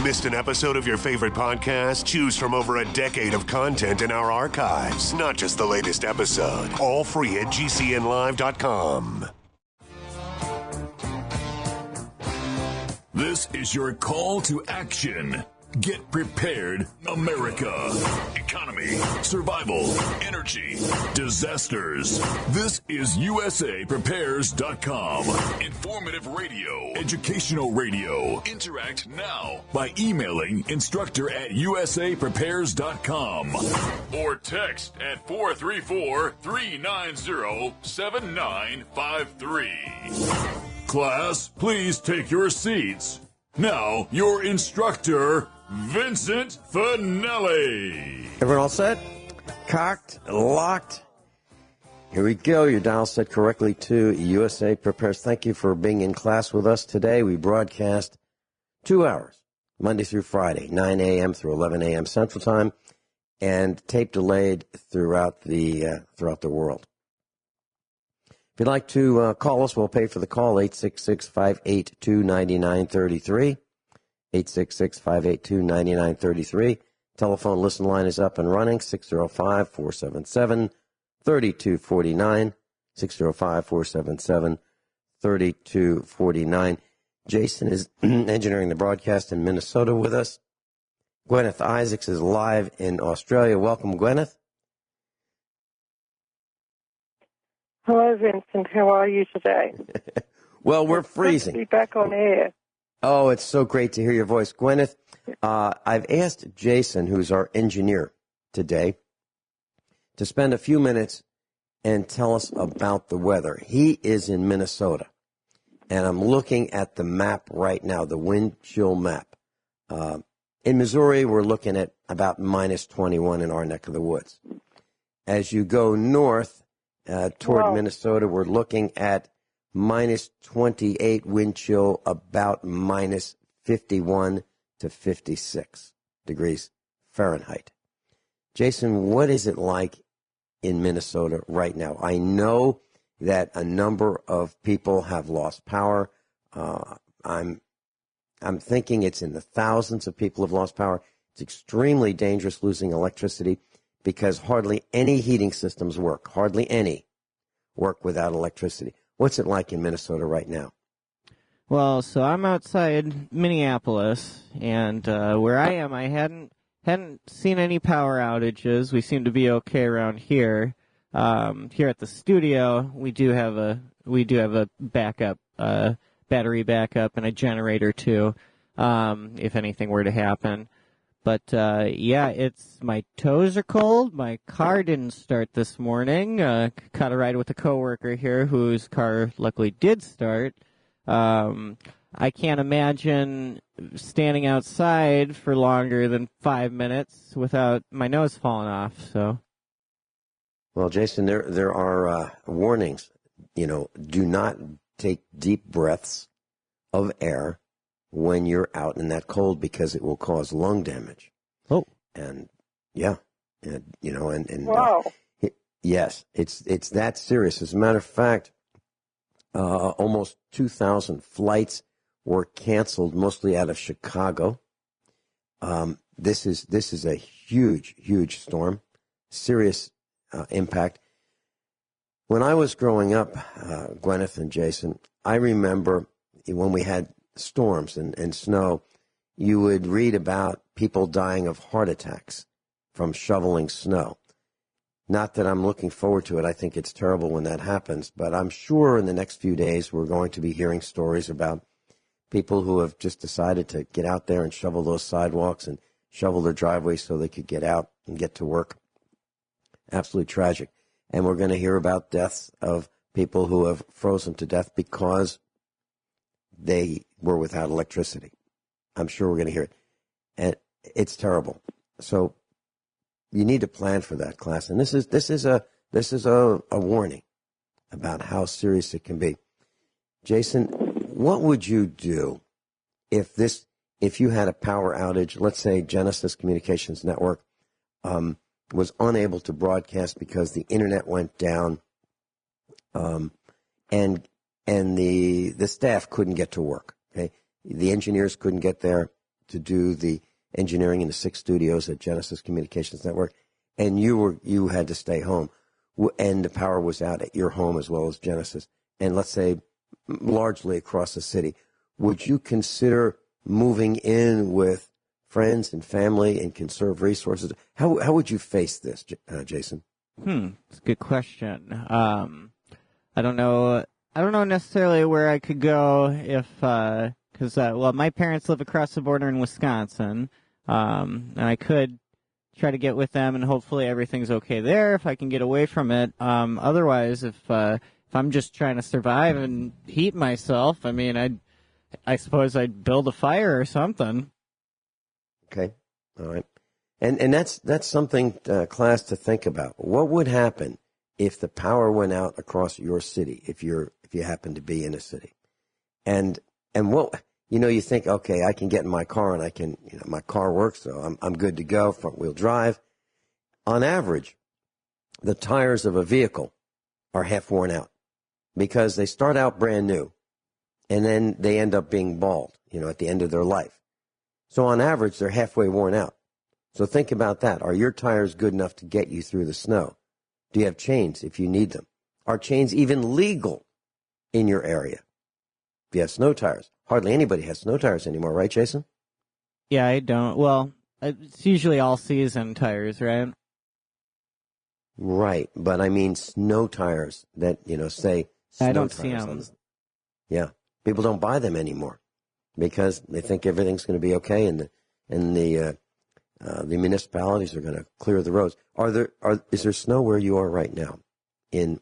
Missed an episode of your favorite podcast? Choose from over a decade of content in our archives, not just the latest episode. All free at gcnlive.com. This is your call to action. Get prepared, America. Economy, survival, energy, disasters. This is USAPrepares.com. Informative radio, educational radio. Interact now by emailing instructor@USAPrepares.com or text at 434-390-7953. Class, please take your seats. Now, your instructor, Vincent Finelli. Everyone all set? Cocked, locked. Here we go. Your dial set correctly to USA Prepares. Thank you for being in class with us today. We broadcast 2 hours, Monday through Friday, 9 a.m. through 11 a.m. Central Time, and tape delayed throughout the world. If you'd like to call us, we'll pay for the call, 866-582-9933, 866-582-9933. Telephone listen line is up and running, 605-477-3249, 605-477-3249. Jason is engineering the broadcast in Minnesota with us. Guineith Isaacs is live in Australia. Welcome, Guineith. Hello, Vincent. How are you today? Well, we're It's freezing. good to be back on air. Oh, it's so great to hear your voice. Guineith, I've asked Jason, who's our engineer today, to spend a few minutes and tell us about the weather. He is in Minnesota, and I'm looking at the map right now, the wind chill map. In Missouri, we're looking at about minus 21 in our neck of the woods. As you go north, toward Minnesota, we're looking at minus 28 wind chill, about minus 51 to 56 degrees Fahrenheit. Jason, what is it like in Minnesota right now? I know that a number of people have lost power. I'm thinking it's in the thousands of people have lost power. It's extremely dangerous losing electricity, because hardly any heating systems work. Hardly any work without electricity. What's it like in Minnesota right now? Well, so I'm outside Minneapolis, and where I am, I hadn't seen any power outages. We seem to be okay around here. Here at the studio, we do have a backup, battery backup, and a generator too, if anything were to happen. But, it's my toes are cold. My car didn't start this morning. Caught a ride with a coworker here whose car luckily did start. I can't imagine standing outside for longer than 5 minutes without my nose falling off. So, well, Jason, there are warnings. Do not take deep breaths of air when you're out in that cold, because it will cause lung damage. Oh, and yeah, and Wow. Yes, it's that serious. As a matter of fact, almost 2,000 flights were canceled, mostly out of Chicago. This is a huge storm, serious impact. When I was growing up, Guineith and Jason, I remember when we had storms and snow, you would read about people dying of heart attacks from shoveling snow. Not that I'm looking forward to it. I think it's terrible when that happens, but I'm sure in the next few days we're going to be hearing stories about people who have just decided to get out there and shovel those sidewalks and shovel their driveways so they could get out and get to work. Absolutely tragic. And we're going to hear about deaths of people who have frozen to death because they were without electricity. I'm sure we're going to hear it. And it's terrible. So you need to plan for that, class. And this is a warning about how serious it can be. Jason, what would you do if you had a power outage? Let's say Genesis Communications Network was unable to broadcast because the internet went down, and the staff couldn't get to work. Okay, the engineers couldn't get there, to do the engineering in the 6 studios at Genesis Communications Network, and you had to stay home, and the power was out at your home as well as Genesis, and let's say largely across the city, would you consider moving in with friends and family and conserve resources? How would you face this, Jason? It's a good question. I don't know. I don't know necessarily where I could go if, because my parents live across the border in Wisconsin, and I could try to get with them, and hopefully everything's okay there if I can get away from it. Otherwise, if I'm just trying to survive and heat myself, I mean, I suppose I'd build a fire or something. Okay, all right, and that's something, class, to think about. What would happen if the power went out across your city, if you happen to be in a city, and what, you think, okay, I can get in my car and I can, my car works, so I'm good to go, front wheel drive. On average, the tires of a vehicle are half worn out because they start out brand new and then they end up being bald, at the end of their life. So on average, they're halfway worn out. So think about that. Are your tires good enough to get you through the snow? Do you have chains if you need them? Are chains even legal in your area? If you have snow tires. Hardly anybody has snow tires anymore, right, Jason? Yeah, I don't. Well, it's usually all-season tires, right? Right, but I mean snow tires that, say snow I don't tires see them. Yeah, people don't buy them anymore because they think everything's going to be okay, and the municipalities are going to clear the roads. Is there snow where you are right now in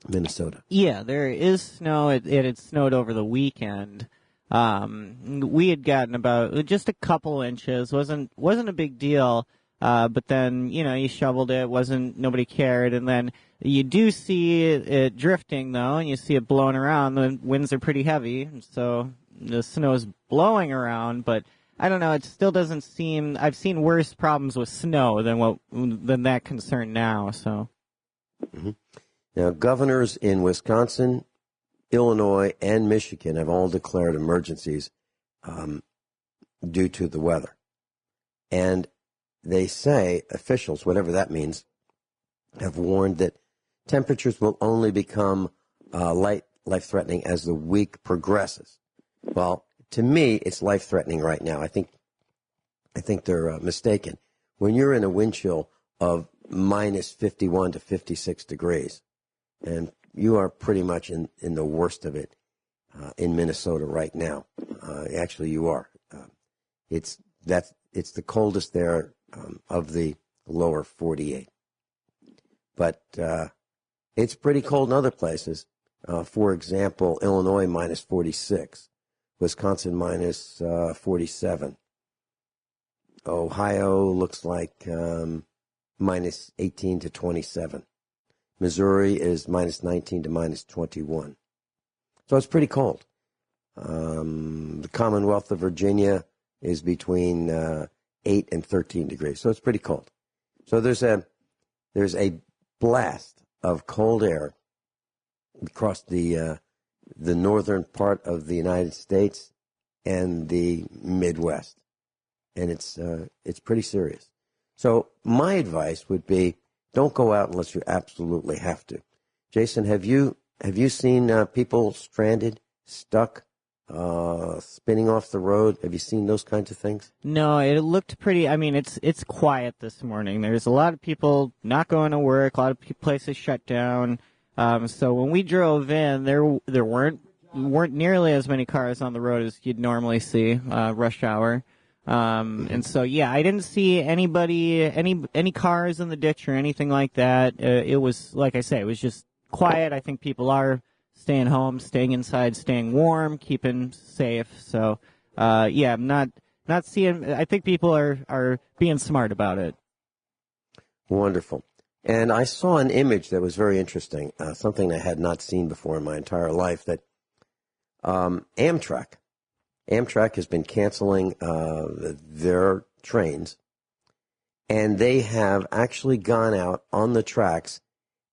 Minnesota? Yeah, there is snow. It had snowed over the weekend. We had gotten about just a couple inches. wasn't a big deal. But then, you shoveled it. Nobody cared. And then you do see it drifting, though, and you see it blowing around. The winds are pretty heavy, so the snow is blowing around. But I don't know. It still doesn't seem. I've seen worse problems with snow than that concern now. So. Mm-hmm. Now, governors in Wisconsin, Illinois, and Michigan have all declared emergencies due to the weather. And they say, officials, whatever that means, have warned that temperatures will only become life-threatening as the week progresses. Well, to me, it's life-threatening right now. I think they're mistaken. When you're in a wind chill of minus 51 to 56 degrees, and you are pretty much in the worst of it in Minnesota right now. Actually, you are. It's the coldest there of the lower 48. But it's pretty cold in other places. For example, Illinois minus 46, Wisconsin minus 47. Ohio looks like minus 18 to 27. Missouri is minus 19 to minus 21. So it's pretty cold. The Commonwealth of Virginia is between 8 and 13 degrees. So it's pretty cold. So there's a blast of cold air across the northern part of the United States and the Midwest. And it's pretty serious. So my advice would be, don't go out unless you absolutely have to. Jason, have you seen people stranded, stuck, spinning off the road? Have you seen those kinds of things? No, it looked pretty. I mean, it's quiet this morning. There's a lot of people not going to work. A lot of places shut down. So when we drove in, there weren't nearly as many cars on the road as you'd normally see rush hour. And so, yeah, I didn't see any cars in the ditch or anything like that. It was, like I say, it was just quiet. I think people are staying home, staying inside, staying warm, keeping safe. So, yeah, I'm not seeing, I think people are being smart about it. Wonderful. And I saw an image that was very interesting, something I had not seen before in my entire life, that Amtrak has been canceling their trains, and they have actually gone out on the tracks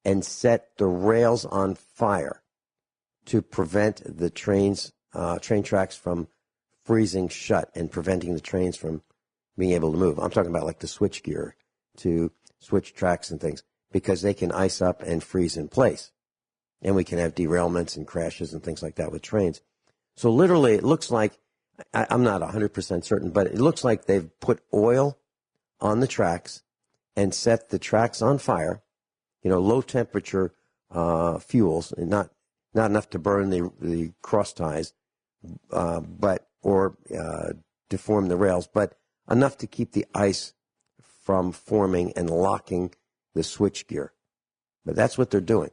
and set the rails on fire to prevent the train tracks from freezing shut and preventing the trains from being able to move. I'm talking about like the switch gear to switch tracks and things, because they can ice up and freeze in place. And we can have derailments and crashes and things like that with trains. So literally, it looks like, I'm not 100% certain, but it looks like they've put oil on the tracks and set the tracks on fire, low temperature fuels, and not enough to burn the cross ties, or deform the rails, but enough to keep the ice from forming and locking the switch gear. But that's what they're doing.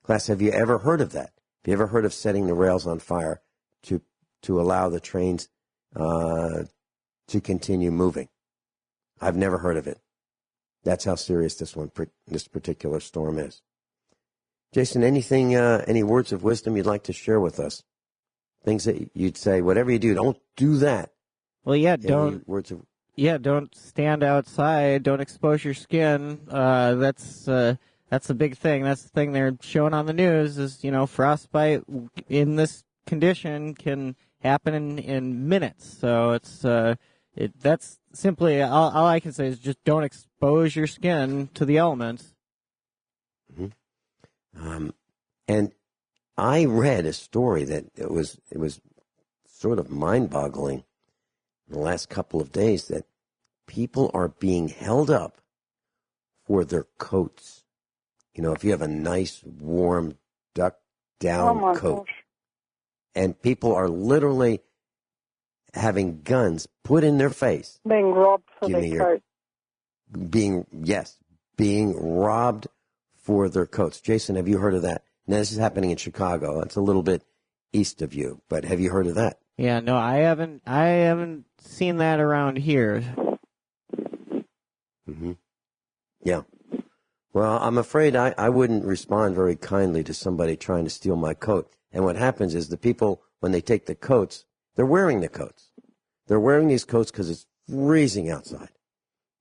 Class, have you ever heard of that? Have you ever heard of setting the rails on fire to allow the trains to continue moving? I've never heard of it. That's how serious this particular storm is. Jason, any words of wisdom you'd like to share with us? Things that you'd say, whatever you do, don't do that. Well, yeah, don't stand outside. Don't expose your skin. That's a big thing. That's the thing they're showing on the news is, frostbite in this condition can happen in minutes. So that's simply all I can say is just don't expose your skin to the elements. Mm-hmm. And I read a story that it was sort of mind-boggling in the last couple of days, that people are being held up for their coats. If you have a nice, warm, duck-down coat, and people are literally having guns put in their face. Being robbed for their coat. Being robbed for their coats. Jason, have you heard of that? Now, this is happening in Chicago. It's a little bit east of you, but have you heard of that? Yeah, no, I haven't seen that around here. Mm-hmm. Yeah. Well, I'm afraid I wouldn't respond very kindly to somebody trying to steal my coat. And what happens is the people, when they take the coats, they're wearing the coats. They're wearing these coats because it's freezing outside.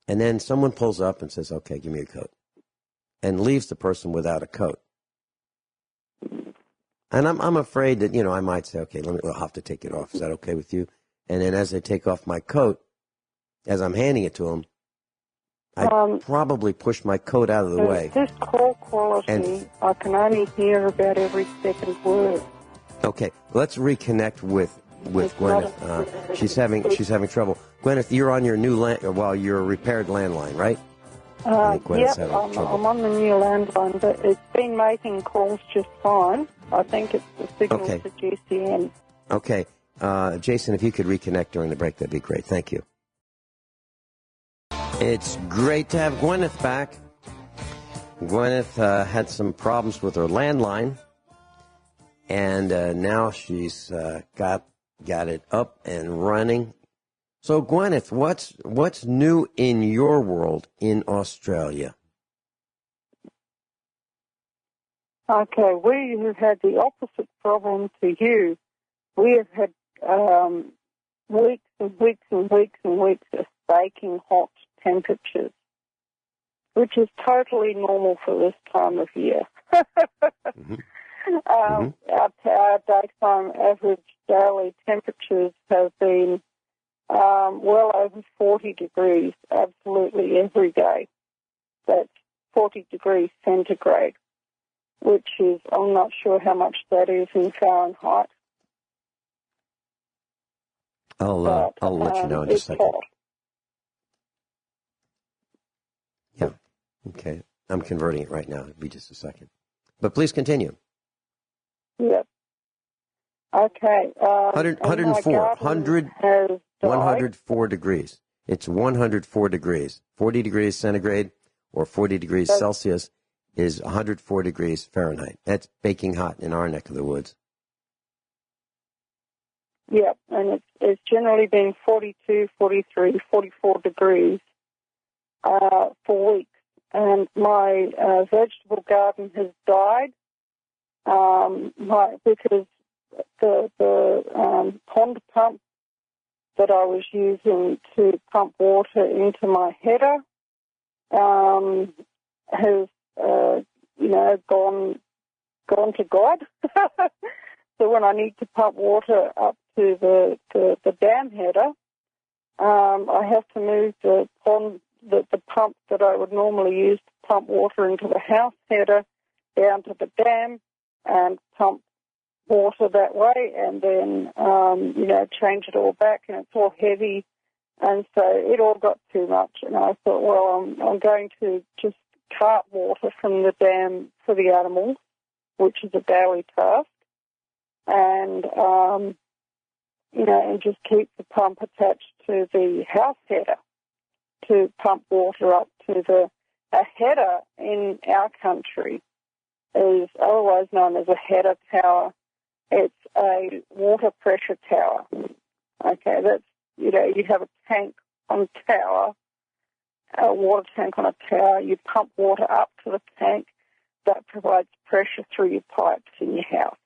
And then someone pulls up and says, okay, give me your coat, and leaves the person without a coat. And I'm afraid that, I might say, okay, I'll have to take it off. Is that okay with you? And then as I take off my coat, as I'm handing it to them, I probably push my coat out of the way. This call quality, I can only hear about every second word. Okay, let's reconnect with Guineith. She's having trouble. Guineith, you're on your new your repaired landline, right? Yep, I'm on the new landline, but it's been making calls just fine. I think it's the signal to GCN. Okay, Jason, if you could reconnect during the break, that'd be great. Thank you. It's great to have Guineith back. Guineith had some problems with her landline, and now she's got it up and running. So, Guineith, what's new in your world in Australia? Okay, we have had the opposite problem to you. We have had weeks and weeks and weeks and weeks of baking hot temperatures, which is totally normal for this time of year. Mm-hmm. Our daytime average daily temperatures have been well over 40 degrees absolutely every day. That's 40 degrees centigrade, which is, I'm not sure how much that is in Fahrenheit. I'll let you know in a second. Hot. Yeah, okay. I'm converting it right now. It'll be just a second. But please continue. Yep. Okay. 104 degrees. It's 104 degrees. 40 degrees centigrade or 40 degrees Celsius is 104 degrees Fahrenheit. That's baking hot in our neck of the woods. Yep, and it's generally been 42, 43, 44 degrees for weeks. And my vegetable garden has died because the pond pump that I was using to pump water into my header has gone to God. So when I need to pump water up to the dam header, I have to move the pump that I would normally use to pump water into the house header down to the dam and pump water that way, and then, change it all back, and it's all heavy. And so it all got too much, and I thought, well, I'm going to just cart water from the dam for the animals, which is a daily task, and, and just keep the pump attached to the house header to pump water up to a header in our country is otherwise known as a header tower. It's a water pressure tower. Okay, that's, you have a tank on a tower, a water tank on a tower. You pump water up to the tank that provides pressure through your pipes in your house.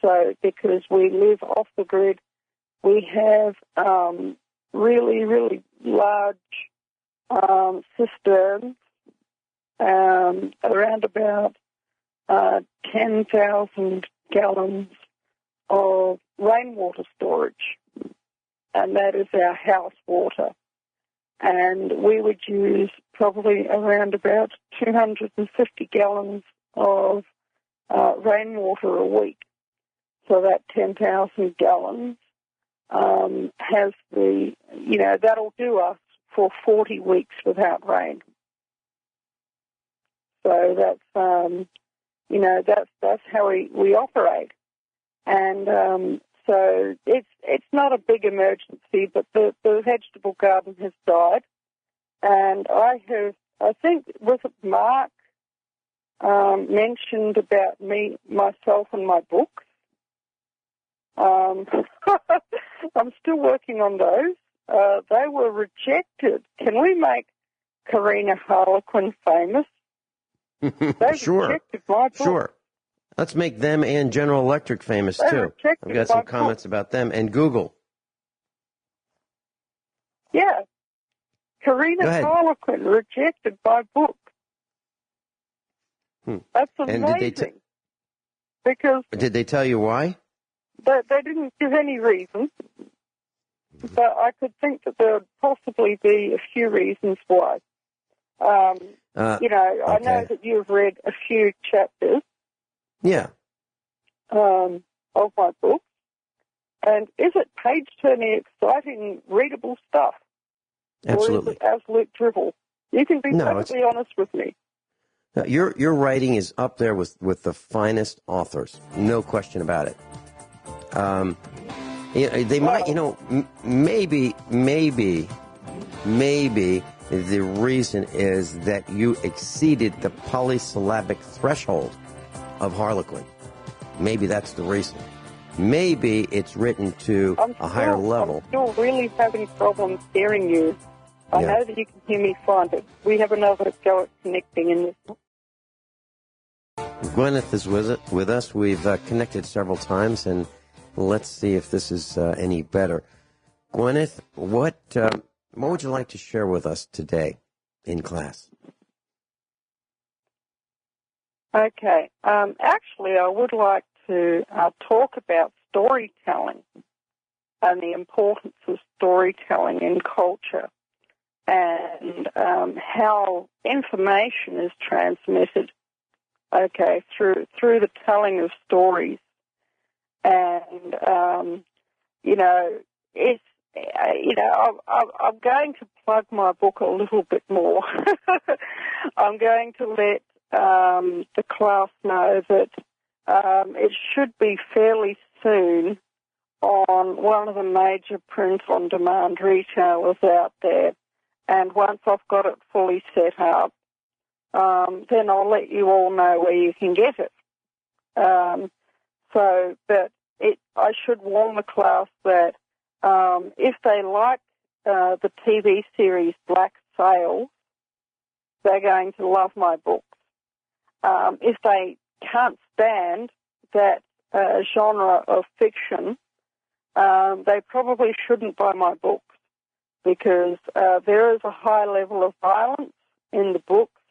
So because we live off the grid, we have really, really large cisterns, around about 10,000 gallons of rainwater storage, and that is our house water. And we would use probably around about 250 gallons of rainwater a week. So that 10,000 gallons has that'll do us for 40 weeks without rain. So that's how we operate. And so it's not a big emergency, but the vegetable garden has died. And I think, was it Mark mentioned about myself and my books? I'm still working on those. They were rejected. Can we make Karina Harlequin famous? They Sure. rejected my book. Sure. Let's make them and General Electric famous, too. I've got some comments about them. And Google. Yeah. Karina Harlequin rejected my book. That's amazing. Because did they tell you why? They didn't give any reason. But I could think that there would possibly be a few reasons why. I know that you've read a few chapters. Yeah. Of my book. And is it page-turning, exciting, readable stuff? Absolutely. Or is it absolute drivel? You can be perfectly honest with me. No, your writing is up there with the finest authors. No question about it. They might, maybe the reason is that you exceeded the polysyllabic threshold of Harlequin. Maybe that's the reason. Maybe it's written to a higher level. I'm still really having problems hearing you. I know that you can hear me fine, but we have another go at connecting in this. Guineith is with us. We've connected several times, and let's see if this is any better. Guineith, what would you like to share with us today in class? Okay. Actually, I would like to talk about storytelling and the importance of storytelling in culture and how information is transmitted, through the telling of stories. And, I'm going to plug my book a little bit more. I'm going to let the class know that it should be fairly soon on one of the major print-on-demand retailers out there. And once I've got it fully set up, then I'll let you all know where you can get it. I should warn the class that if they like the TV series Black Sails, they're going to love my books. If they can't stand that genre of fiction, they probably shouldn't buy my books because there is a high level of violence in the books,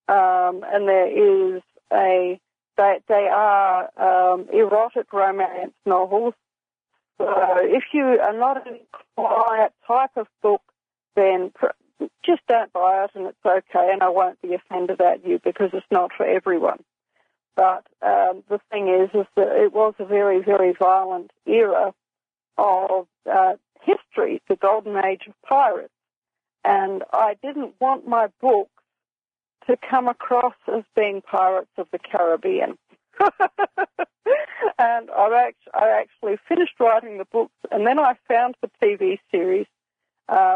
and there is they are erotic romance novels, if you are not in that type of book, then just don't buy it, and it's okay, and I won't be offended at you because it's not for everyone. But the thing is that it was a very, very violent era of history, the golden age of pirates, and I didn't want my books to come across as being Pirates of the Caribbean. And I actually finished writing the books, and then I found the TV series,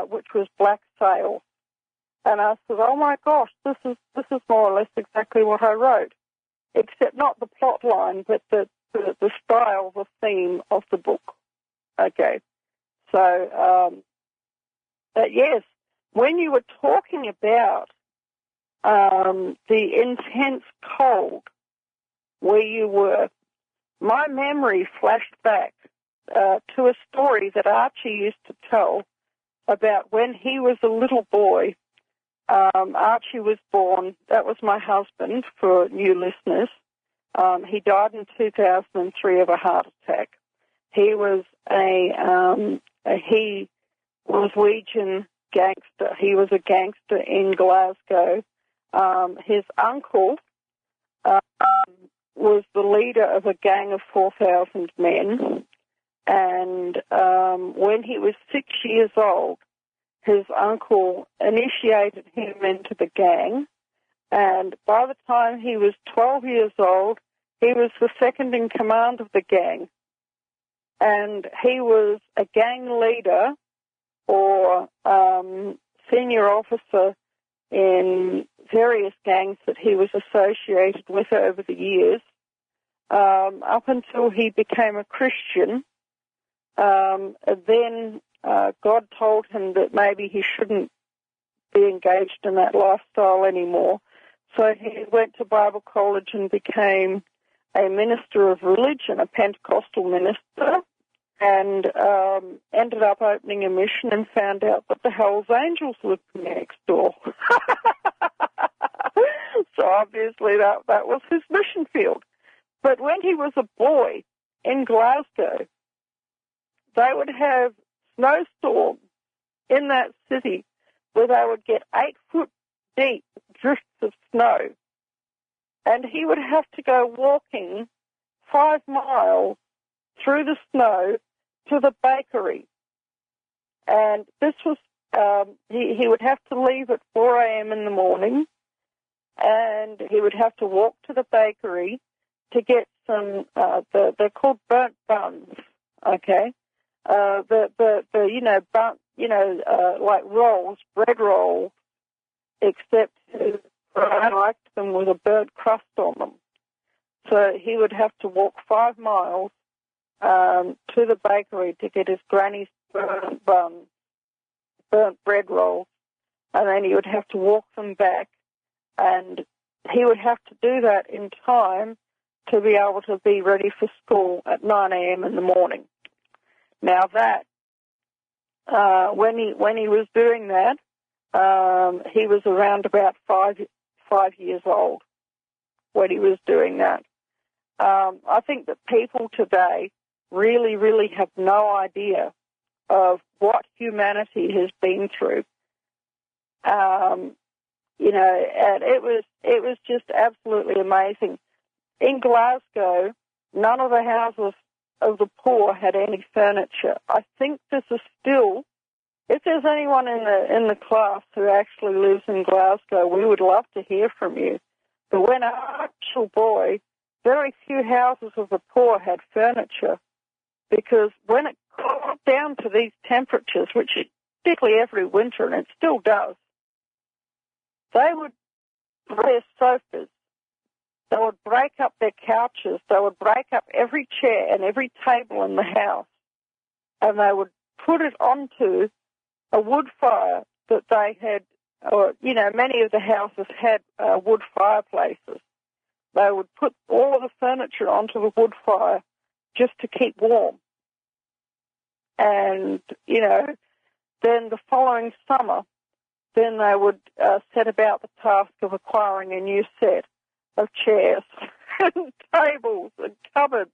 which was Black Sail, and I said, "Oh my gosh, this is more or less exactly what I wrote, except not the plot line, but the style, the theme of the book." Okay, so yes, when you were talking about the intense cold where you were, my memory flashed back to a story that Archie used to tell about when he was a little boy. Archie was born, that was my husband, for new listeners. He died in 2003 of a heart attack. He was a Norwegian gangster. He was a gangster in Glasgow. His uncle was the leader of a gang of 4,000 men, and when he was 6 years old, his uncle initiated him into the gang, and by the time he was 12 years old, he was the second in command of the gang, and he was a gang leader or senior officer in various gangs that he was associated with over the years, up until he became a Christian. Then God told him that maybe he shouldn't be engaged in that lifestyle anymore. So he went to Bible college and became a minister of religion, a Pentecostal minister, and ended up opening a mission and found out that the Hells Angels lived next door. So obviously that was his mission field. But when he was a boy in Glasgow, they would have snowstorms in that city where they would get 8-foot deep drifts of snow. And he would have to go walking 5 miles through the snow to the bakery. And this was, he would have to leave at 4 a.m. in the morning, and he would have to walk to the bakery to get some, they're called burnt buns, okay? Like rolls, bread rolls, except I liked them with a burnt crust on them. So he would have to walk 5 miles to the bakery to get his granny's burnt buns, burnt bread rolls, and then he would have to walk them back, and he would have to do that in time to be able to be ready for school at 9 a.m. in the morning. Now that, when he was doing that, he was around about 5 years old when he was doing that. I think that people today really, really have no idea of what humanity has been through. And it was just absolutely amazing. In Glasgow, none of the houses of the poor had any furniture. I think this is still, if there's anyone in the class who actually lives in Glasgow, we would love to hear from you. But when I was a little boy, very few houses of the poor had furniture, because when it got down to these temperatures, which is particularly every winter, and it still does, they would their sofas, they would break up their couches, they would break up every chair and every table in the house, and they would put it onto a wood fire that they had, or, many of the houses had wood fireplaces. They would put all of the furniture onto the wood fire just to keep warm. And, then the following summer, then they would set about the task of acquiring a new set of chairs and tables and cupboards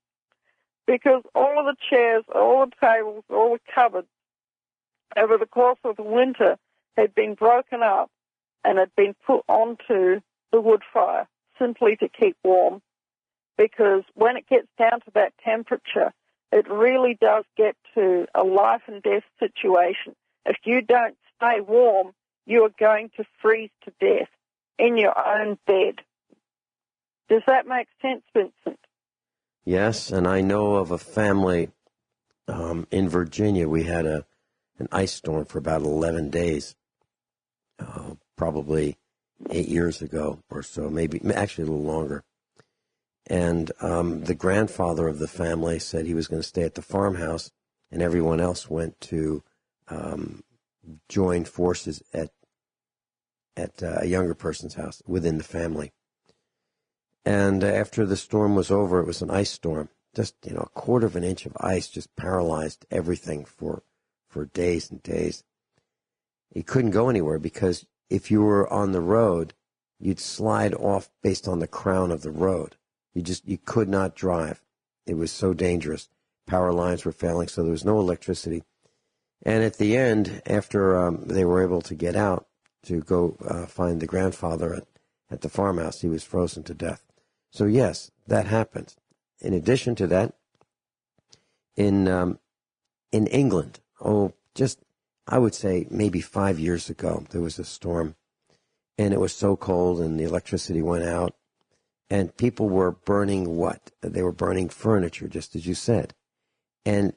because all of the chairs, all the tables, all the cupboards over the course of the winter had been broken up and had been put onto the wood fire simply to keep warm, because when it gets down to that temperature, it really does get to a life and death situation. If you don't stay warm, you are going to freeze to death in your own bed. Does that make sense, Vincent? Yes, and I know of a family in Virginia. We had an ice storm for about 11 days, probably 8 years ago or so, maybe actually a little longer. And the grandfather of the family said he was going to stay at the farmhouse, and everyone else went to join forces at a younger person's house within the family. And after the storm was over, it was an ice storm. Just, a quarter of an inch of ice just paralyzed everything for days and days. You couldn't go anywhere because if you were on the road, you'd slide off based on the crown of the road. You could not drive. It was so dangerous. Power lines were failing, so there was no electricity. And at the end, after they were able to get out to go find the grandfather at the farmhouse, he was frozen to death. So yes, that happened. In addition to that, in England, I would say maybe 5 years ago, there was a storm, and it was so cold, and the electricity went out, and people were burning what? They were burning furniture, just as you said. And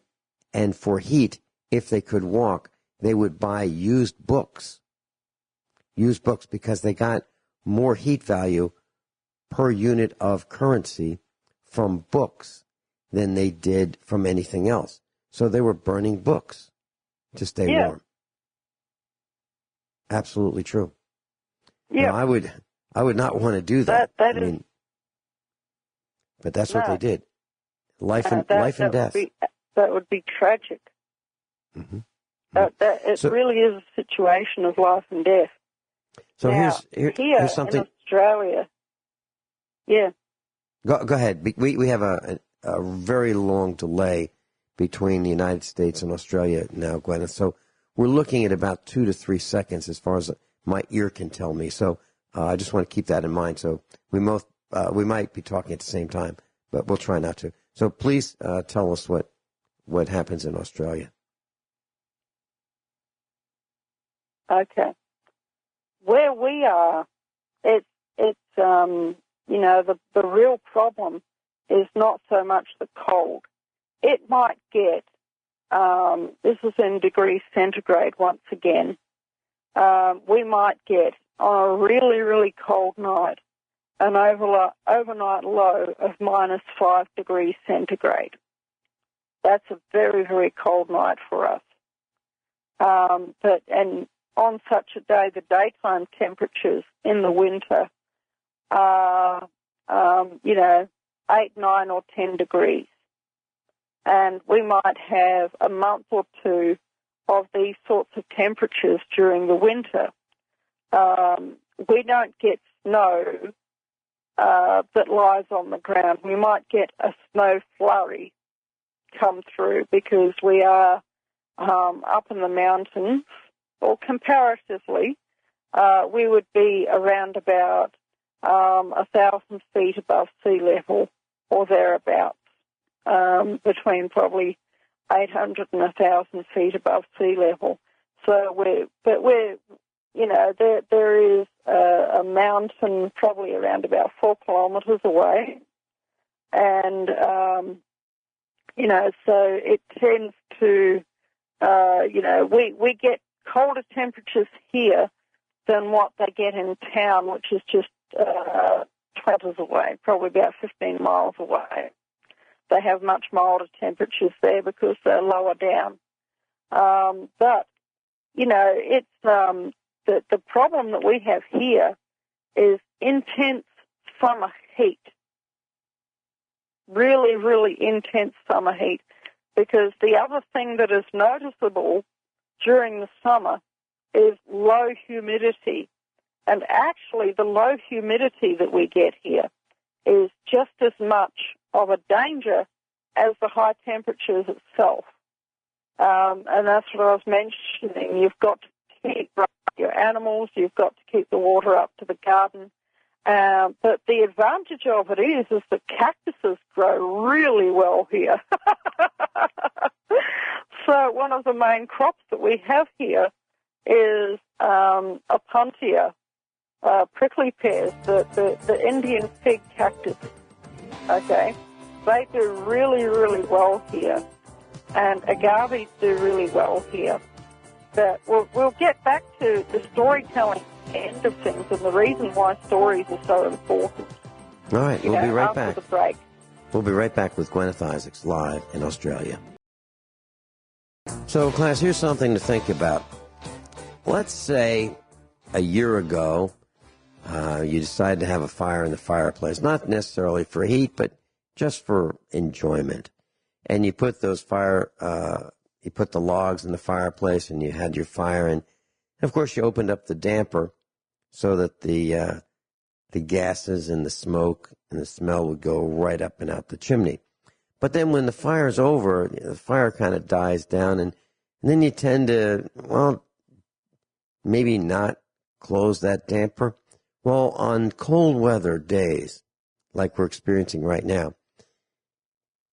for heat, if they could walk, they would buy used books because they got more heat value per unit of currency from books than they did from anything else. So they were burning books to stay warm. Absolutely true. Yeah. Now, I would not want to do that. But that's what they did. Life and death. That would be tragic. Mm-hmm. It really is a situation of life and death. So now, here's something. In Australia. Yeah. Go ahead. We have a very long delay between the United States and Australia now, Guineith. So we're looking at about 2 to 3 seconds as far as my ear can tell me. So I just want to keep that in mind. So we might be talking at the same time, but we'll try not to. So please tell us what happens in Australia. Okay. Where we are, it's the real problem is not so much the cold. It might get, this is in degrees centigrade once again, we might get on a really, really cold night an overnight low of -5 degrees centigrade. That's a very, very cold night for us. And on such a day, the daytime temperatures in the winter are, 8, 9, or 10 degrees. And we might have a month or two of these sorts of temperatures during the winter. We don't get snow that lies on the ground. We might get a snow flurry come through because we are up in the mountains, or comparatively, we would be around about 1,000 feet above sea level or thereabouts, between probably 800 and 1,000 feet above sea level. So there is a mountain probably around about 4 kilometres away, and so it tends to, we get colder temperatures here than what they get in town, which is just 20 away, probably about 15 miles away. They have much milder temperatures there because they're lower down. But it's the problem that we have here is intense summer heat. Really, really intense summer heat. Because the other thing that is noticeable during the summer is low humidity. And actually, the low humidity that we get here is just as much of a danger as the high temperatures itself. And that's what I was mentioning. You've got to keep your animals, you've got to keep the water up to the garden. But the advantage of it is that cactuses grow really well here. So one of the main crops that we have here is Opuntia, prickly pears, the Indian fig cactus. Okay, they do really, really well here, and agaves do really well here. But we'll get back to the storytelling end of things and the reason why stories are so important. All right, we'll be right back. After the break. We'll be right back with Guineith Isaacs live in Australia. So, class, here's something to think about. Let's say a year ago, you decided to have a fire in the fireplace, not necessarily for heat, but just for enjoyment. And you put those you put the logs in the fireplace, and you had your fire, and of course you opened up the damper so that the gases and the smoke and the smell would go right up and out the chimney. But then when the fire's over, the fire kind of dies down, and then you tend to, well, maybe not close that damper. Well, on cold weather days, like we're experiencing right now,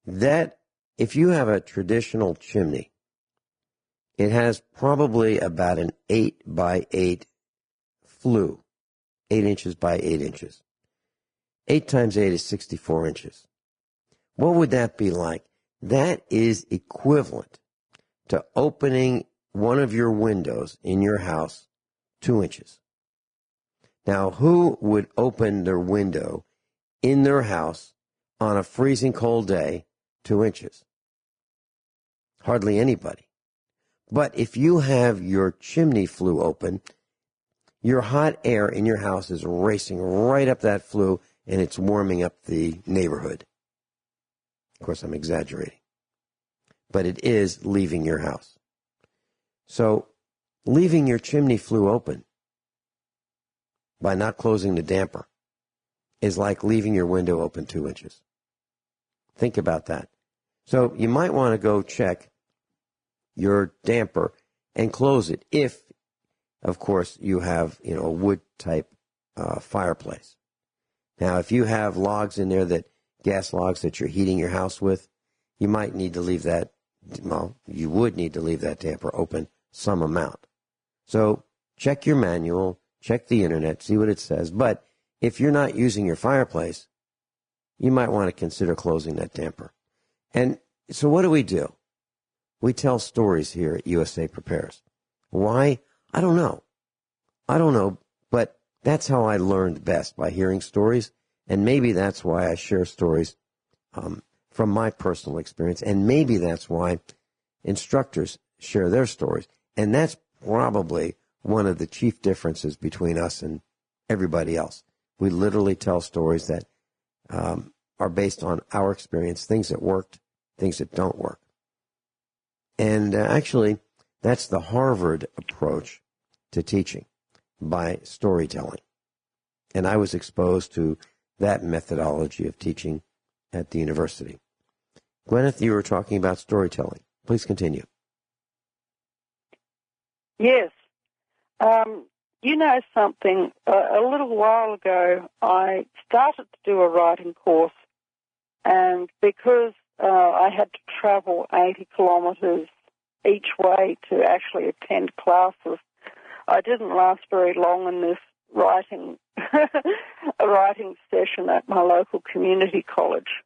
that if you have a traditional chimney, it has probably about an 8 by 8 flue, 8 inches by 8 inches. 8 times 8 is 64 inches. What would that be like? That is equivalent to opening one of your windows in your house 2 inches. Now, who would open their window in their house on a freezing cold day 2 inches? Hardly anybody. But if you have your chimney flue open, your hot air in your house is racing right up that flue, and it's warming up the neighborhood. Of course, I'm exaggerating. But it is leaving your house. So, leaving your chimney flue open by not closing the damper is like leaving your window open 2 inches. Think about that. So, you might want to go check your damper and close it if, of course, you have, a wood-type fireplace. Now, if you have logs in there, gas logs that you're heating your house with, you might need to leave that, you would need to leave that damper open some amount. So check your manual, check the internet, see what it says. But if you're not using your fireplace, you might want to consider closing that damper. And so what do? We tell stories here at USA Prepares. Why? I don't know, but that's how I learned best, by hearing stories. And maybe that's why I share stories from my personal experience. And maybe that's why instructors share their stories. And that's probably one of the chief differences between us and everybody else. We literally tell stories that are based on our experience, things that worked, things that don't work. And actually, that's the Harvard approach to teaching, by storytelling. And I was exposed to that methodology of teaching at the university. Guineith, you were talking about storytelling. Please continue. Yes. You know something, a little while ago, I started to do a writing course, and because I had to travel 80 kilometres each way to actually attend classes, I didn't last very long in this writing a writing session at my local community college.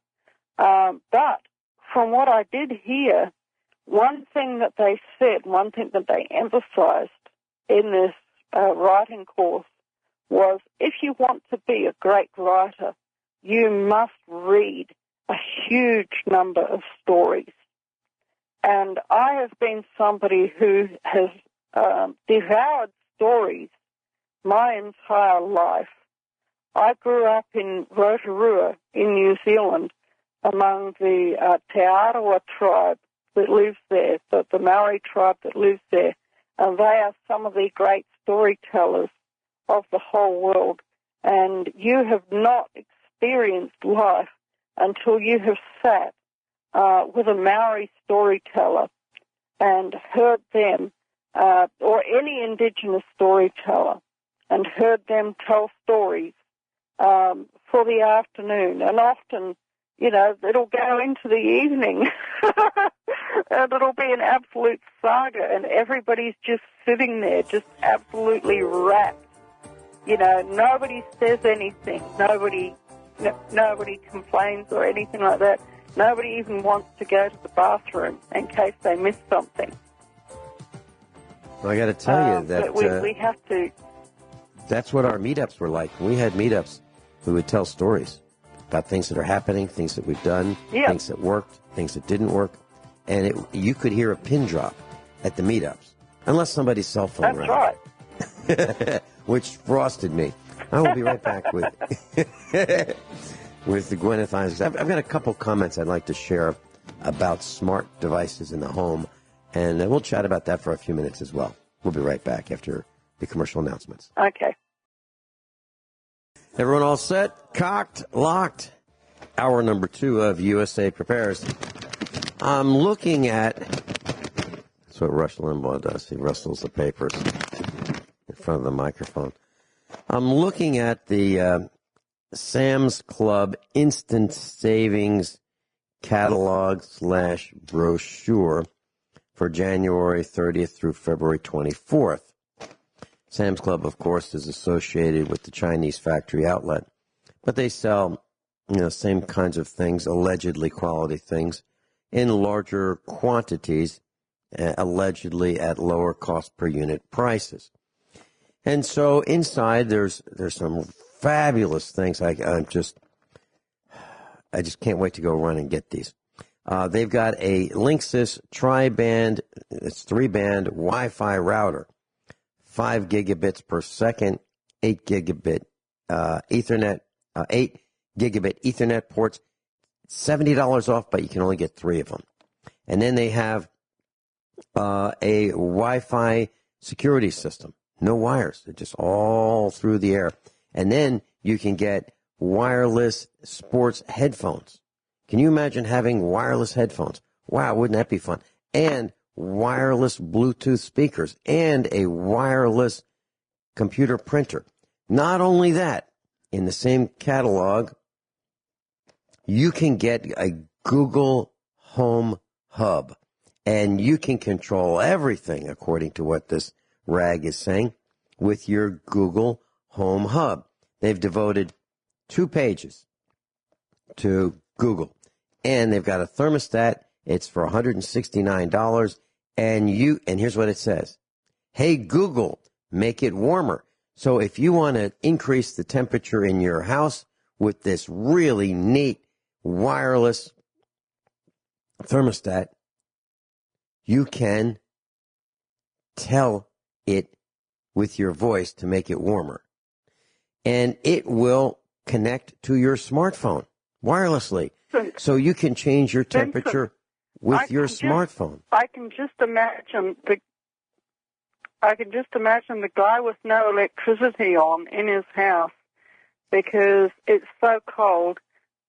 But from what I did hear, one thing that they said, one thing that they emphasized in this writing course was, if you want to be a great writer, you must read a huge number of stories. And I have been somebody who has devoured stories my entire life. I grew up in Rotorua in New Zealand among the Te Arawa tribe that lives there, the Maori tribe that lives there, and they are some of the great storytellers of the whole world. And you have not experienced life until you have sat with a Maori storyteller and heard them, or any indigenous storyteller, and heard them tell stories for the afternoon. And often, you know, it'll go into the evening, and it'll be an absolute saga, and everybody's just sitting there, just absolutely rapt. You know, nobody says anything. Nobody complains or anything like that. Nobody even wants to go to the bathroom in case they miss something. Well, I got to tell you that we have to. That's what our meetups were like. We had meetups. We would tell stories about things that are happening, things that we've done, things that worked, things that didn't work, and you could hear a pin drop at the meetups, unless somebody's cell phone rang. That's right. Which frosted me. I will be right back with with the Guineith Isaacs. I've got a couple comments I'd like to share about smart devices in the home, and we'll chat about that for a few minutes as well. We'll be right back after the commercial announcements. Okay. Everyone all set? Cocked? Locked? Hour number 2 of USA Prepares. I'm looking at... That's what Rush Limbaugh does. He rustles the papers in front of the microphone. I'm looking at the Sam's Club Instant Savings Catalog / brochure for January 30th through February 24th. Sam's Club, of course, is associated with the Chinese factory outlet, but they sell, same kinds of things, allegedly quality things, in larger quantities, allegedly at lower cost per unit prices. And so inside there's some fabulous things. I just can't wait to go run and get these. They've got a Linksys tri-band, it's 3-band Wi-Fi router, 5 gigabits per second, 8 gigabit Ethernet, 8 gigabit Ethernet ports, $70 off, but you can only get 3 of them. And then they have a Wi-Fi security system. No wires. They're just all through the air. And then you can get wireless sports headphones. Can you imagine having wireless headphones? Wow, wouldn't that be fun? And wireless Bluetooth speakers and a wireless computer printer. Not only that, in the same catalog, you can get a Google Home Hub, and you can control everything, according to what this rag is saying, with your Google Home Hub. They've devoted 2 pages to Google, and they've got a thermostat. It's for $169, and here's what it says. Hey, Google, make it warmer. So if you want to increase the temperature in your house with this really neat wireless thermostat, you can tell it with your voice to make it warmer. And it will connect to your smartphone wirelessly. So you can change your temperature with your smartphone. I can just imagine the guy with no electricity on in his house because it's so cold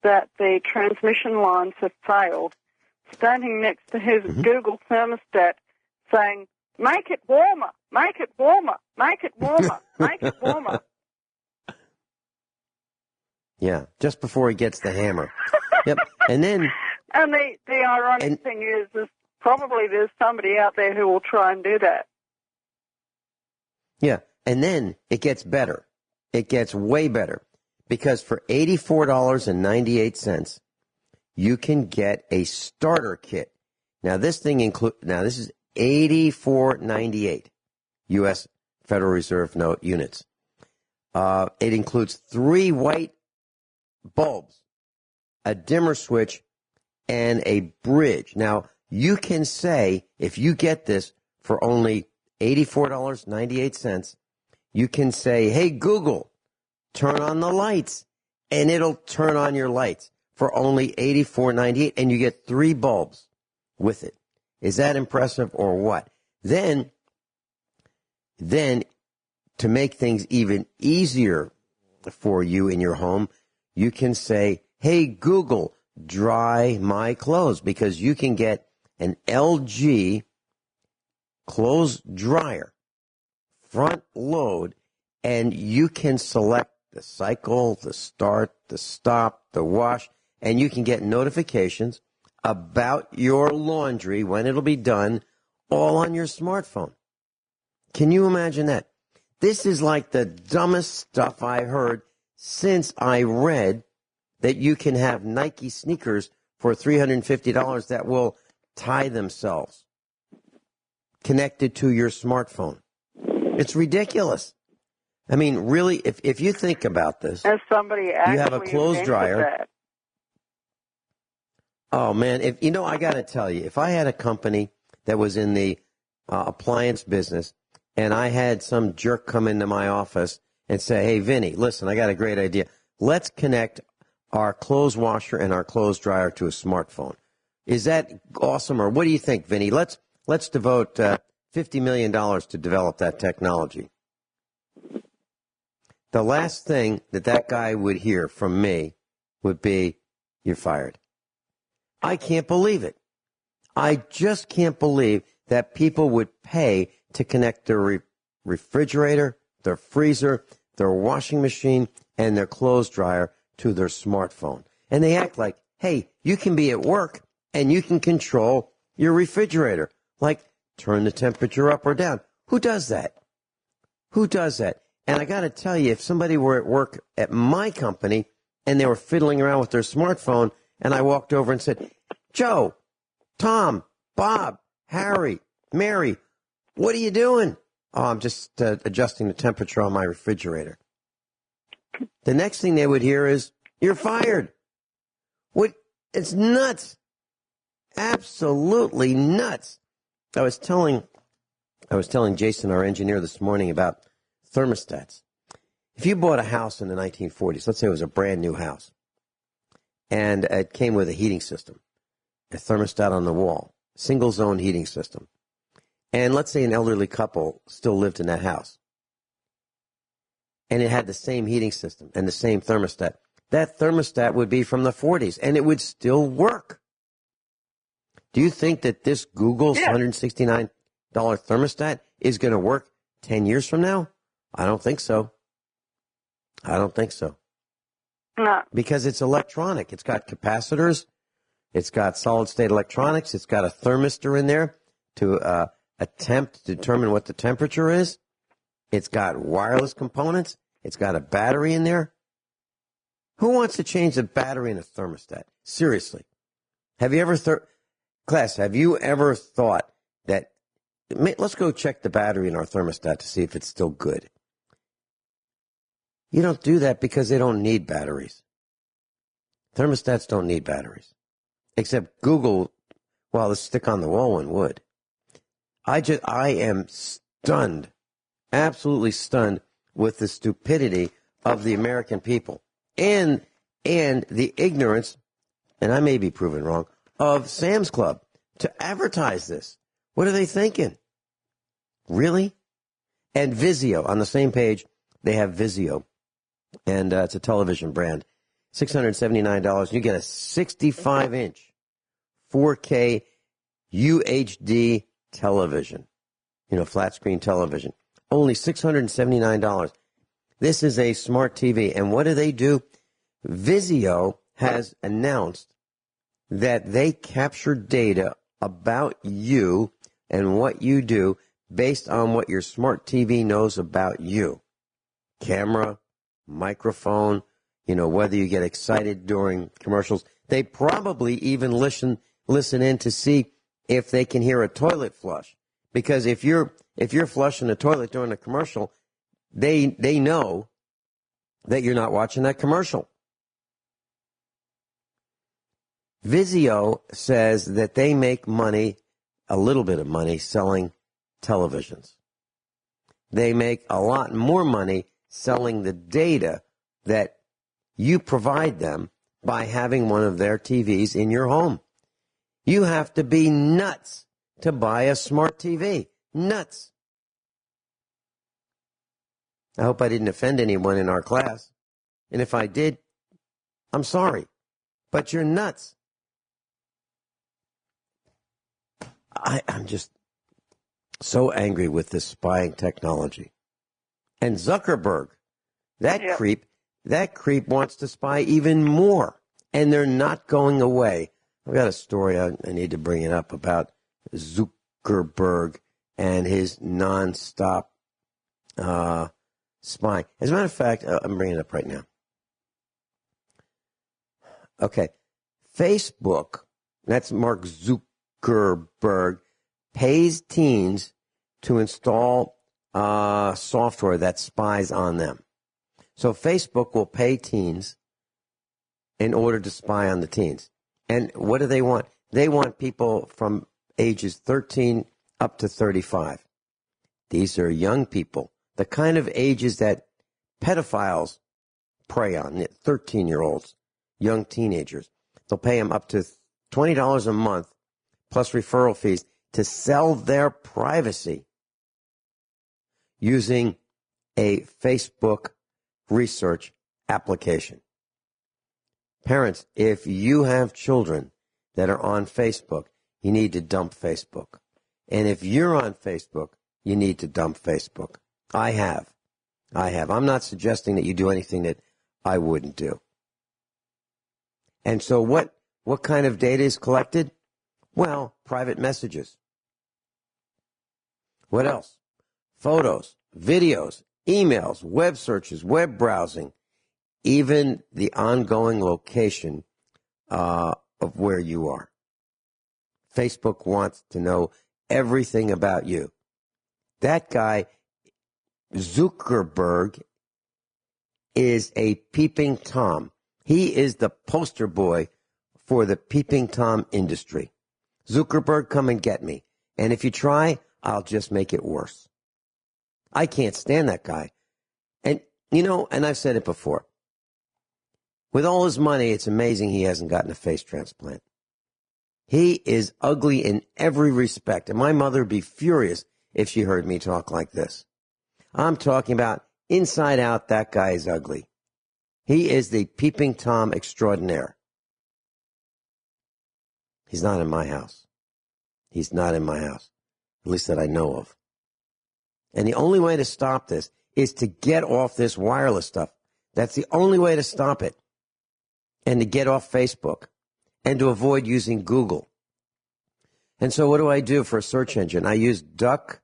that the transmission lines have failed, standing next to his Google thermostat saying, make it warmer, make it warmer, make it warmer, make it warmer. Yeah, just before he gets the hammer. Yep, and then... And the ironic thing is probably there's somebody out there who will try and do that. Yeah, and then it gets better. It gets way better. Because for $84.98, you can get a starter kit. Now, this is $84.98 U.S. Federal Reserve note units. It includes 3 white bulbs, a dimmer switch, and a bridge. Now, you can say, if you get this for only $84.98, you can say, hey, Google, turn on the lights, and it'll turn on your lights for only $84.98, and you get 3 bulbs with it. Is that impressive or what? Then to make things even easier for you in your home, you can say, hey, Google, dry my clothes because you can get an LG clothes dryer, front load, and you can select the cycle, the start, the stop, the wash, and you can get notifications about your laundry when it'll be done all on your smartphone. Can you imagine that? This is like the dumbest stuff I heard since I read that you can have Nike sneakers for $350 that will tie themselves connected to your smartphone. It's ridiculous. I mean, really, if you think about this, As somebody actually you have a clothes dryer. that. Oh, man, I got to tell you, if I had a company that was in the appliance business and I had some jerk come into my office and say, hey, Vinny, listen, I got a great idea. Let's connect our clothes washer and our clothes dryer to a smartphone. Is that awesome? Or what do you think, Vinny? Let's devote $50 million to develop that technology. The last thing that guy would hear from me would be, you're fired. I can't believe it. I just can't believe that people would pay to connect their refrigerator, their freezer, their washing machine, and their clothes dryer to their smartphone. And they act like, hey, you can be at work and you can control your refrigerator. Like, turn the temperature up or down. Who does that? Who does that? And I got to tell you, if somebody were at work at my company and they were fiddling around with their smartphone, and I walked over and said, Joe, Tom, Bob, Harry, Mary, what are you doing? Oh, I'm just adjusting the temperature on my refrigerator. The next thing they would hear is, you're fired. What? It's nuts. Absolutely nuts. I was telling Jason, our engineer, this morning about thermostats. If you bought a house in the 1940s, let's say it was a brand new house, and it came with a heating system, a thermostat on the wall, single zone heating system, and let's say an elderly couple still lived in that house, and it had the same heating system and the same thermostat, that thermostat would be from the 40s, and it would still work. Do you think that this Google's $169 thermostat is going to work 10 years from now? I don't think so. I don't think so. No. Because it's electronic. It's got capacitors. It's got solid-state electronics. It's got a thermistor in there to attempt to determine what the temperature is. It's got wireless components. It's got a battery in there. Who wants to change the battery in a thermostat? Seriously. Have you ever, Class, have you ever thought that, let's go check the battery in our thermostat to see if it's still good? You don't do that because they don't need batteries. Thermostats don't need batteries. Except Google, well, the stick-on-the-wall one would. I am stunned, absolutely stunned with the stupidity of the American people and the ignorance, and I may be proven wrong, of Sam's Club to advertise this. What are they thinking? Really? And Vizio, on the same page, they have Vizio, and it's a television brand. $679. You get a 65-inch 4K UHD television, flat screen television. Only $679. This is a smart TV. And what do? Vizio has announced that they capture data about you and what you do based on what your smart TV knows about you. Camera, microphone, whether you get excited during commercials. They probably even listen in to see if they can hear a toilet flush. Because if you're flushing the toilet during a commercial, they know that you're not watching that commercial. Vizio says that they make money, a little bit of money, selling televisions. They make a lot more money selling the data that you provide them by having one of their TVs in your home. You have to be nuts to buy a smart TV. Nuts. I hope I didn't offend anyone in our class. And if I did, I'm sorry. But you're nuts. I'm just so angry with this spying technology. And Zuckerberg, that creep wants to spy even more. And they're not going away. I've got a story, I need to bring it up, about Zuckerberg and his nonstop spying. As a matter of fact, I'm bringing it up right now. Okay. Facebook, that's Mark Zuckerberg, pays teens to install software that spies on them. So Facebook will pay teens in order to spy on the teens. And what do they want? They want people from ages 13 up to 35. These are young people, the kind of ages that pedophiles prey on, 13-year-olds, young teenagers. They'll pay them up to $20 a month plus referral fees to sell their privacy using a Facebook research application. Parents, if you have children that are on Facebook, you need to dump Facebook. And if you're on Facebook, you need to dump Facebook. I have. I'm not suggesting that you do anything that I wouldn't do. And so what kind of data is collected? Well, private messages. What else? Photos, videos, emails, web searches, web browsing, even the ongoing location of where you are. Facebook wants to know everything about you. That guy, Zuckerberg, is a peeping Tom. He is the poster boy for the peeping Tom industry. Zuckerberg, come and get me. And if you try, I'll just make it worse. I can't stand that guy. And, and I've said it before. With all his money, it's amazing he hasn't gotten a face transplant. He is ugly in every respect. And my mother would be furious if she heard me talk like this. I'm talking about inside out, that guy is ugly. He is the peeping Tom extraordinaire. He's not in my house. He's not in my house, at least that I know of. And the only way to stop this is to get off this wireless stuff. That's the only way to stop it. And to get off Facebook. And to avoid using Google. And so what do I do for a search engine? I use DuckDuckGo.com.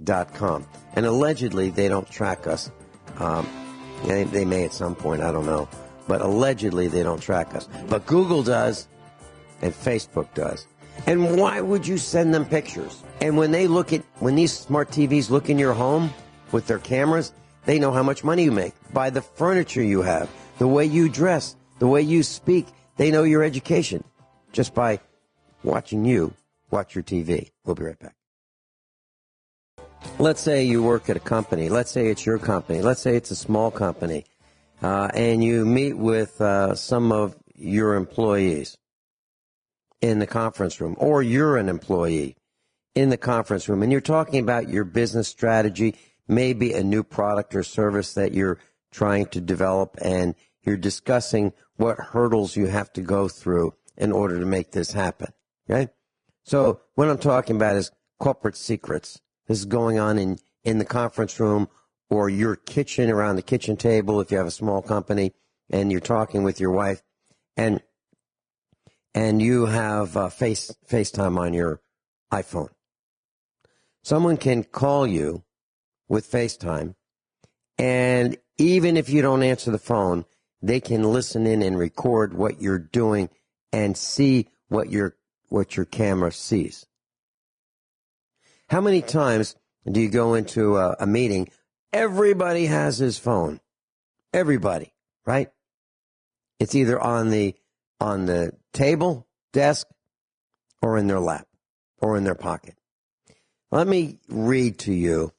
DuckGo.com. And allegedly, they don't track us. They may at some point, I don't know. But allegedly, they don't track us. But Google does, and Facebook does. And why would you send them pictures? And when these smart TVs look in your home with their cameras, they know how much money you make by the furniture you have, the way you dress, the way you speak. They know your education just by watching you watch your TV. We'll be right back. Let's say you work at a company. Let's say it's your company. Let's say it's a small company. And you meet with some of your employees in the conference room, or you're an employee in the conference room, and you're talking about your business strategy, maybe a new product or service that you're trying to develop, and you're discussing what hurdles you have to go through in order to make this happen. Okay? So what I'm talking about is corporate secrets. This is going on in the conference room or your kitchen, around the kitchen table if you have a small company, and you're talking with your wife, and you have FaceTime on your iPhone. Someone can call you with FaceTime, and even if you don't answer the phone, they can listen in and record what you're doing and see what your camera sees. How many times do you go into a meeting? Everybody has his phone. Everybody, right? It's either on the table, desk, or in their lap, or in their pocket. Let me read to you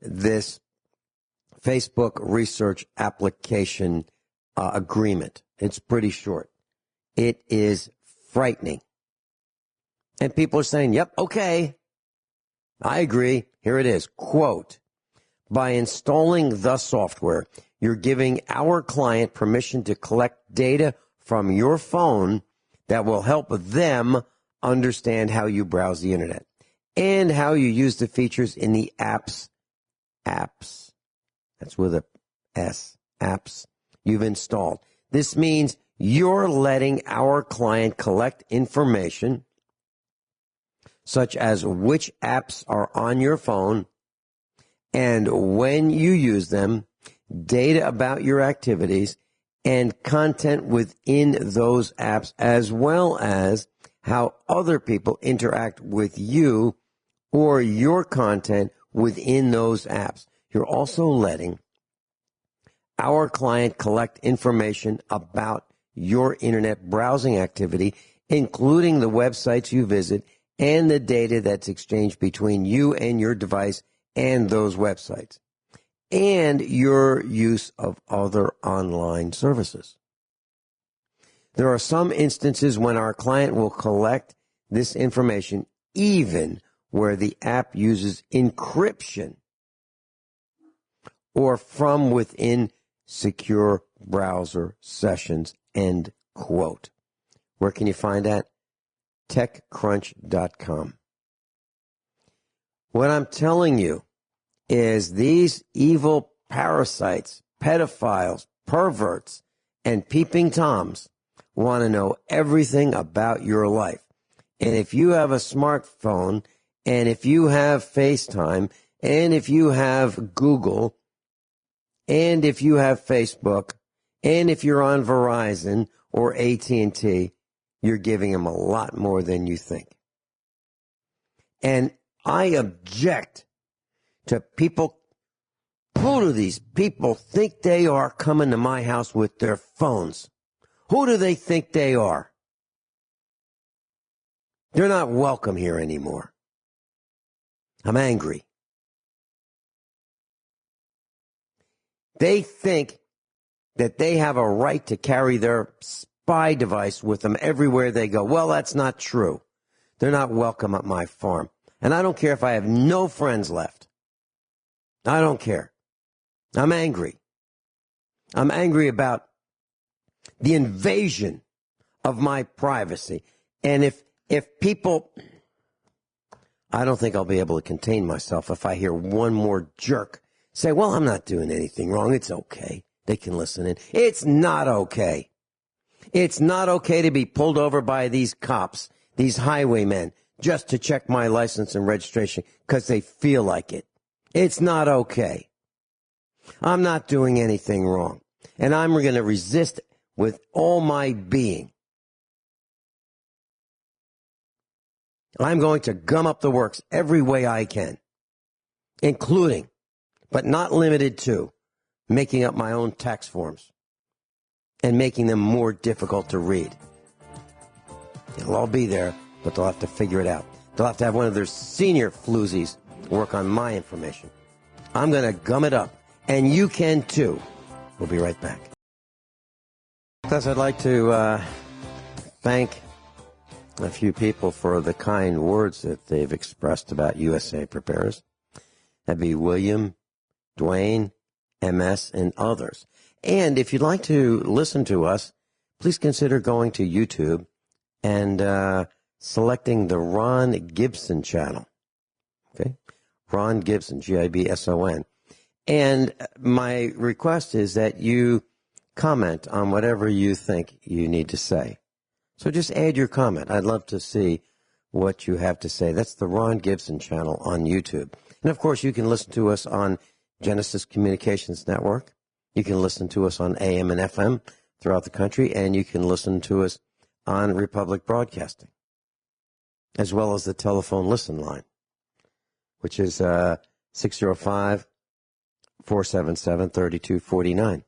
this Facebook research application agreement. It's pretty short. It is frightening. And people are saying, yep, okay, I agree. Here it is. Quote, By installing the software, you're giving our client permission to collect data from your phone that will help them understand how you browse the internet and how you use the features in the apps, that's with a S, apps you've installed. This means you're letting our client collect information such as which apps are on your phone and when you use them, data about your activities, and content within those apps, as well as how other people interact with you or your content within those apps. You're also letting our client collect information about your internet browsing activity, including the websites you visit and the data that's exchanged between you and your device and those websites, and your use of other online services. There are some instances when our client will collect this information even where the app uses encryption or from within secure browser sessions, end quote. Where can you find that? TechCrunch.com. What I'm telling you is these evil parasites, pedophiles, perverts, and peeping toms want to know everything about your life. And if you have a smartphone, and if you have FaceTime, and if you have Google, and if you have Facebook, and if you're on Verizon or AT&T, you're giving them a lot more than you think. And I object to people. Who do these people think they are coming to my house with their phones? Who do they think they are? They're not welcome here anymore. I'm angry. They think that they have a right to carry their spy device with them everywhere they go. Well, that's not true. They're not welcome at my farm. And I don't care if I have no friends left. I don't care. I'm angry. I'm angry about the invasion of my privacy. And if people, I don't think I'll be able to contain myself if I hear one more jerk say, well, I'm not doing anything wrong. It's okay. They can listen in. It's not okay. It's not okay to be pulled over by these cops, these highwaymen, just to check my license and registration because they feel like it. It's not okay. I'm not doing anything wrong. And I'm going to resist with all my being. I'm going to gum up the works every way I can, including, but not limited to, making up my own tax forms and making them more difficult to read. It'll all be there, but they'll have to figure it out. They'll have to have one of their senior floozies work on my information. I'm going to gum it up, and you can too. We'll be right back. Thus, I'd like to thank a few people for the kind words that they've expressed about USA Prepares. That'd be William, Dwayne, MS, and others. And if you'd like to listen to us, please consider going to YouTube and selecting the Ron Gibson channel. Okay? Ron Gibson, Gibson. And my request is that you comment on whatever you think you need to say. So just add your comment. I'd love to see what you have to say. That's the Ron Gibson channel on YouTube. And, of course, you can listen to us on Genesis Communications Network. You can listen to us on AM and FM throughout the country, and you can listen to us on Republic Broadcasting, as well as the telephone listen line, which is 605-477-3249.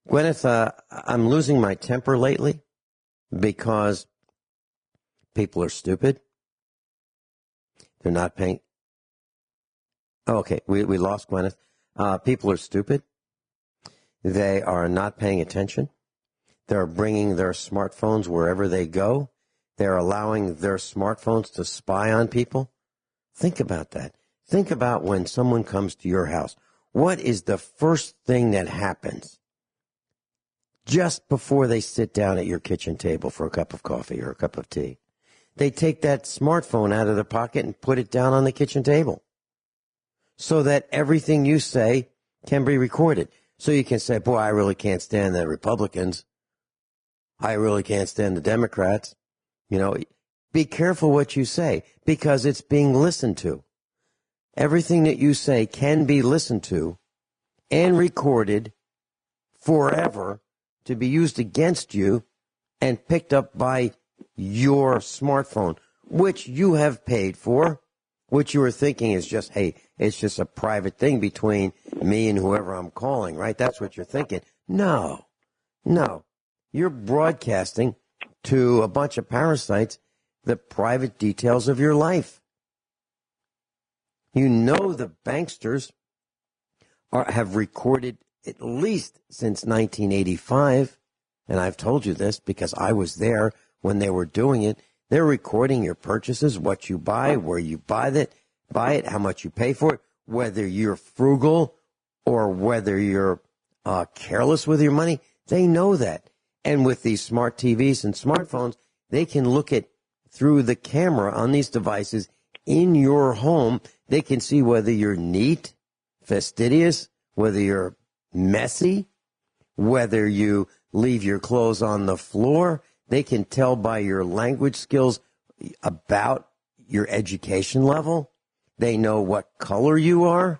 Guineith, I'm losing my temper lately because people are stupid. They're not paying. Oh, okay, we lost Guineith. People are stupid. They are not paying attention. They're bringing their smartphones wherever they go. They're allowing their smartphones to spy on people. Think about that. Think about when someone comes to your house. What is the first thing that happens just before they sit down at your kitchen table for a cup of coffee or a cup of tea? They take that smartphone out of their pocket and put it down on the kitchen table so that everything you say can be recorded. So you can say, boy, I really can't stand the Republicans. I really can't stand the Democrats. You know, be careful what you say because it's being listened to. Everything that you say can be listened to and recorded forever to be used against you and picked up by your smartphone, which you have paid for, which you were thinking is just, hey, it's just a private thing between me and whoever I'm calling, right? That's what you're thinking. No. You're broadcasting to a bunch of parasites the private details of your life. You know the banksters have recorded at least since 1985, and I've told you this because I was there when they were doing it. They're recording your purchases, what you buy, where you buy it, how much you pay for it, whether you're frugal or whether you're careless with your money. They know that. And with these smart TVs and smartphones, they can look at through the camera on these devices in your home. They can see whether you're neat, fastidious, whether you're messy, whether you leave your clothes on the floor. They can tell by your language skills about your education level. They know what color you are.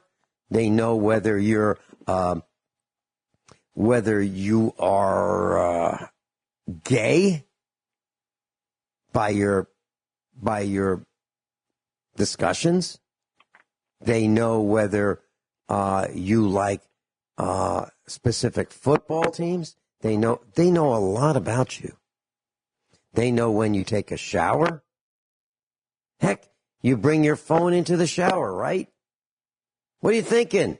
They know whether you're gay by your discussions. They know whether you like specific football teams. They know a lot about you. They know when you take a shower. Heck, you bring your phone into the shower, right? What are you thinking?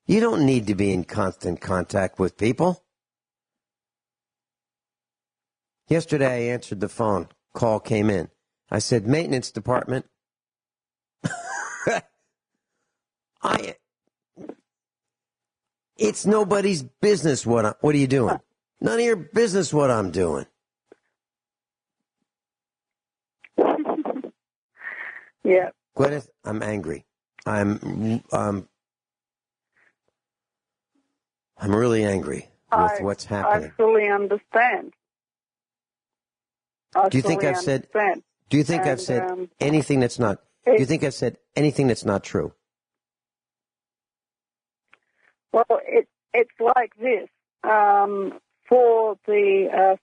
You don't need to be in constant contact with people. Yesterday, I answered the phone. Call came in. I said, maintenance department. It's nobody's business what are you doing? None of your business what I'm doing. Yeah. Guineith, I'm angry. I'm really angry with what's happening. I fully understand. Do you think I've said anything that's not? Do you think I've said anything that's not true? Well, it's like this. For the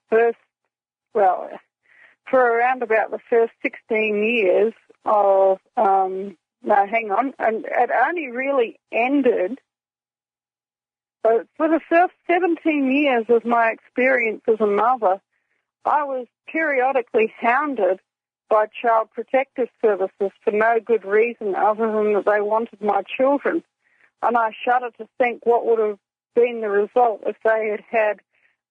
for around about the first 16 years of, and it only really ended, but for the first 17 years of my experience as a mother, I was periodically hounded by Child Protective Services for no good reason other than that they wanted my children. And I shudder to think what would have been the result if they had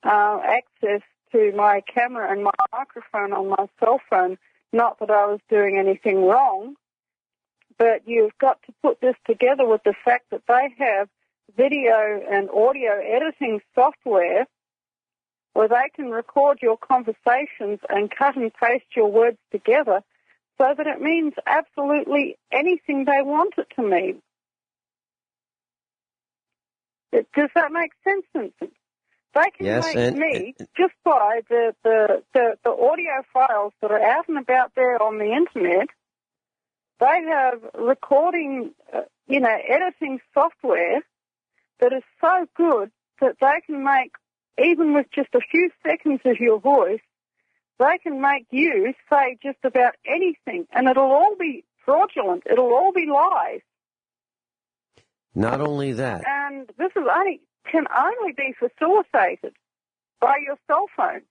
access to my camera and my microphone on my cell phone. Not that I was doing anything wrong, but you've got to put this together with the fact that they have video and audio editing software where they can record your conversations and cut and paste your words together so that it means absolutely anything they want it to mean. Does that make sense, Vincent? They can make me, just by the audio files that are out and about there on the Internet, they have recording, editing software that is so good that they can make, even with just a few seconds of your voice, they can make you say just about anything, and it'll all be fraudulent. It'll all be lies. Not only that. And this can only be facilitated by your cell phone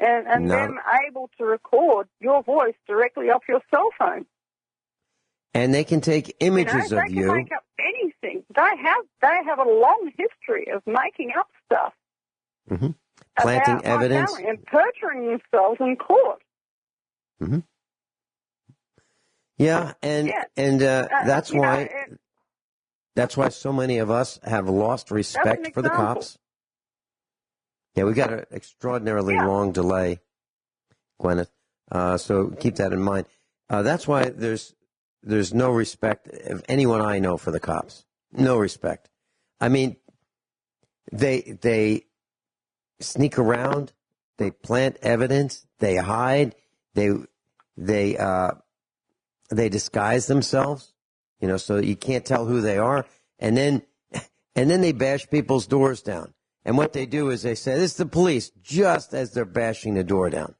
and them able to record your voice directly off your cell phone. And they can take images of you. They can make up anything. They have a long history of making up stuff. Mm-hmm. Planting evidence. And perjuring themselves in court. Mm-hmm. Yeah, that's why so many of us have lost respect for the cops. Yeah, we got an extraordinarily long delay, Gwyneth. So keep that in mind. That's why there's no respect of anyone I know for the cops. No respect. I mean, they sneak around, they plant evidence, they hide, they disguise themselves, so you can't tell who they are, and then they bash people's doors down. And what they do is they say, "This is the police," just as they're bashing the door down.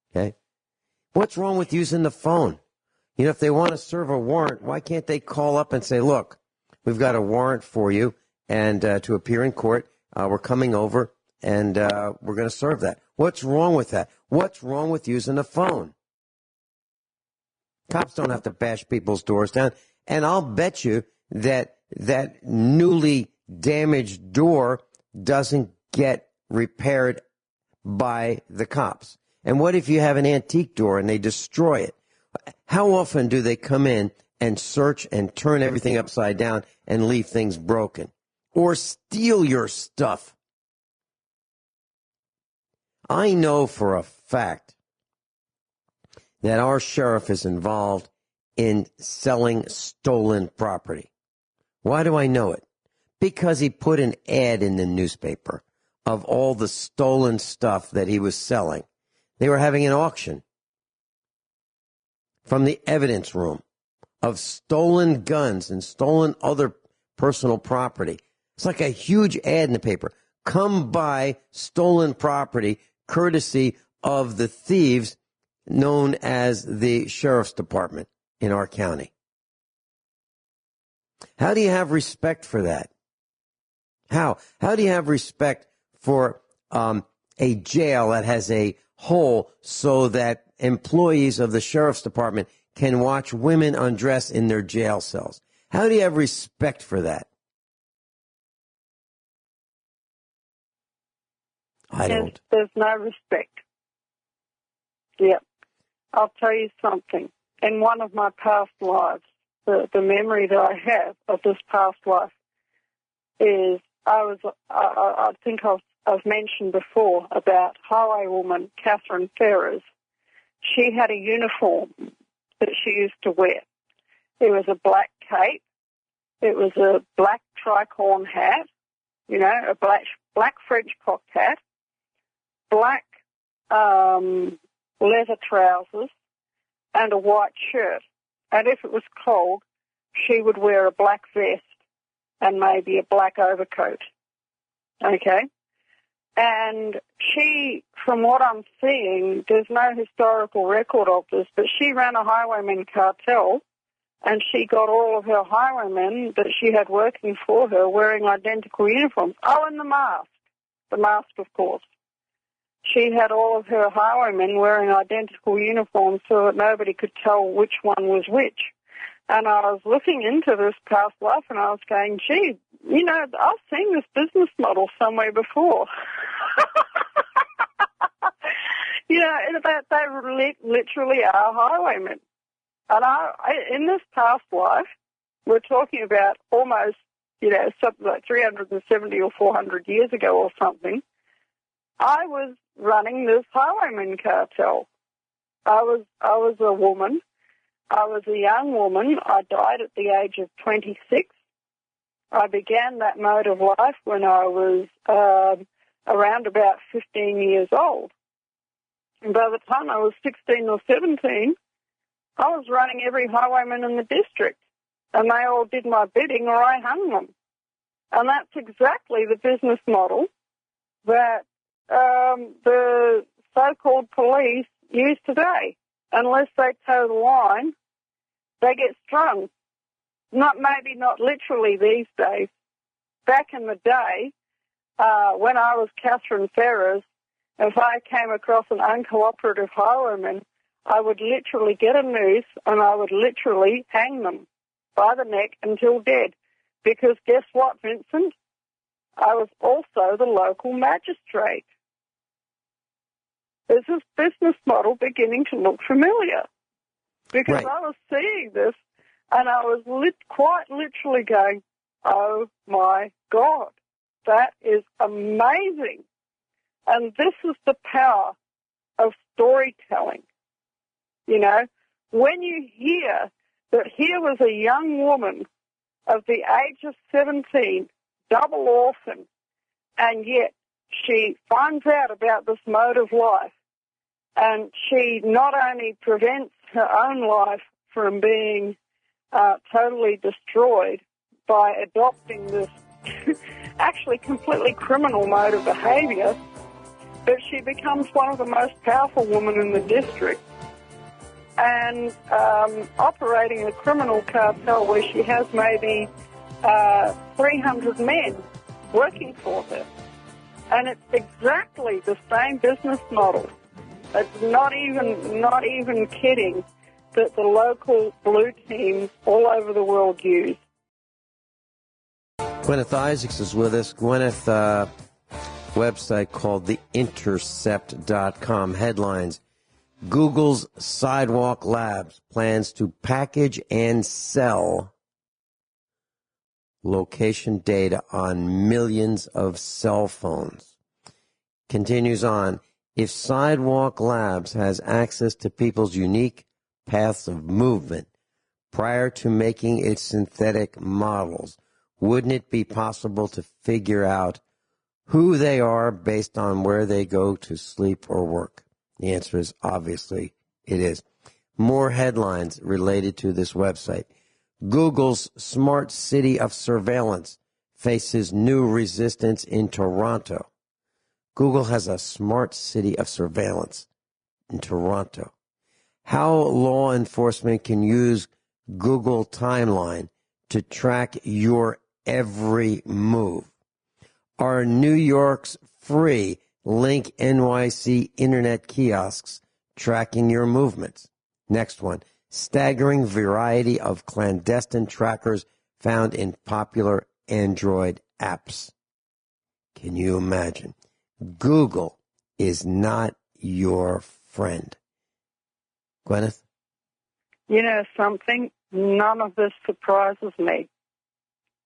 Okay? What's wrong with using the phone? If they want to serve a warrant, why can't they call up and say, "Look, we've got a warrant for you, and to appear in court, we're coming over, and we're going to serve that." What's wrong with that? What's wrong with using a phone? Cops don't have to bash people's doors down. And I'll bet you that newly damaged door doesn't get repaired by the cops. And what if you have an antique door and they destroy it? How often do they come in and search and turn everything upside down and leave things broken? Or steal your stuff? I know for a fact that our sheriff is involved in selling stolen property. Why do I know it? Because he put an ad in the newspaper of all the stolen stuff that he was selling. They were having an auction from the evidence room of stolen guns and stolen other personal property. It's like a huge ad in the paper. Come buy stolen property courtesy of the thieves known as the Sheriff's Department in our county. How do you have respect for that? How do you have respect for a jail that has a hole so that employees of the Sheriff's Department can watch women undress in their jail cells? How do you have respect for that? I don't. There's no respect. Yep. I'll tell you something. In one of my past lives, the memory that I have of this past life is I think I've mentioned before about highwaywoman Catherine Ferrers. She had a uniform that she used to wear. It was a black cape. It was a black tricorn hat, a black French cocked hat, black leather trousers, and a white shirt. And if it was cold, she would wear a black vest and maybe a black overcoat. Okay? And she, from what I'm seeing, there's no historical record of this, but she ran a highwayman cartel, and she got all of her highwaymen that she had working for her wearing identical uniforms. Oh, and the mask, of course. She had all of her highwaymen wearing identical uniforms so that nobody could tell which one was which. And I was looking into this past life and I was going, gee, I've seen this business model somewhere before. They literally are highwaymen. And in this past life, we're talking about almost, something like 370 or 400 years ago or something, I was running this highwayman cartel. I was a woman. I was a young woman. I died at the age of 26. I began that mode of life when I was around about 15 years old. And by the time I was 16 or 17, I was running every highwayman in the district. And they all did my bidding or I hung them. And that's exactly the business model that the so-called police use today. Unless they toe the line, they get strung. Maybe not literally these days. Back in the day, when I was Catherine Ferrers, if I came across an uncooperative highwayman, I would literally get a noose and I would literally hang them by the neck until dead. Because guess what, Vincent? I was also the local magistrate. Is this business model beginning to look familiar? because I was seeing this and I was quite literally going, oh my God, that is amazing. And this is the power of storytelling. You know, when you hear that here was a young woman of the age of 17, double orphan, and yet she finds out about this mode of life, and she not only prevents her own life from being totally destroyed by adopting this actually completely criminal mode of behavior, but she becomes one of the most powerful women in the district and operating a criminal cartel where she has maybe 300 men working for her. And it's exactly the same business model. It's not even kidding that the local blue teams all over the world use. Guineith Isaacs is with us. Guineith, website called theintercept.com. Headlines: Google's Sidewalk Labs plans to package and sell location data on millions of cell phones. Continues on: if Sidewalk Labs has access to people's unique paths of movement prior to making its synthetic models, wouldn't it be possible to figure out who they are based on where they go to sleep or work? The answer is obviously it is. More headlines related to this website. Google's smart city of surveillance faces new resistance in Toronto. Google has a smart city of surveillance in Toronto. How law enforcement can use Google Timeline to track your every move. Are New York's free Link NYC internet kiosks tracking your movements? Next one: staggering variety of clandestine trackers found in popular Android apps. Can you imagine? Google is not your friend. Guineith? You know something? None of this surprises me.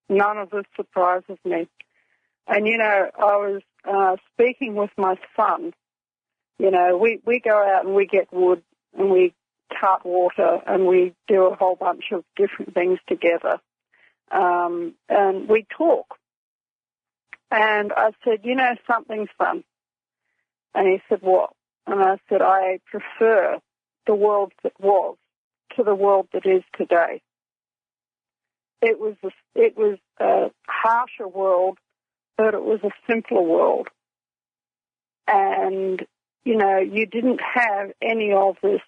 None of this surprises me. And, you know, I was speaking with my son. You know, we go out and we get wood and we cut water and we do a whole bunch of different things together. And we talk. And I said, you know something, son? And he said, what? And I said, I prefer the world that was to the world that is today. It was a harsher world, but it was a simpler world. And, you know, you didn't have any of this.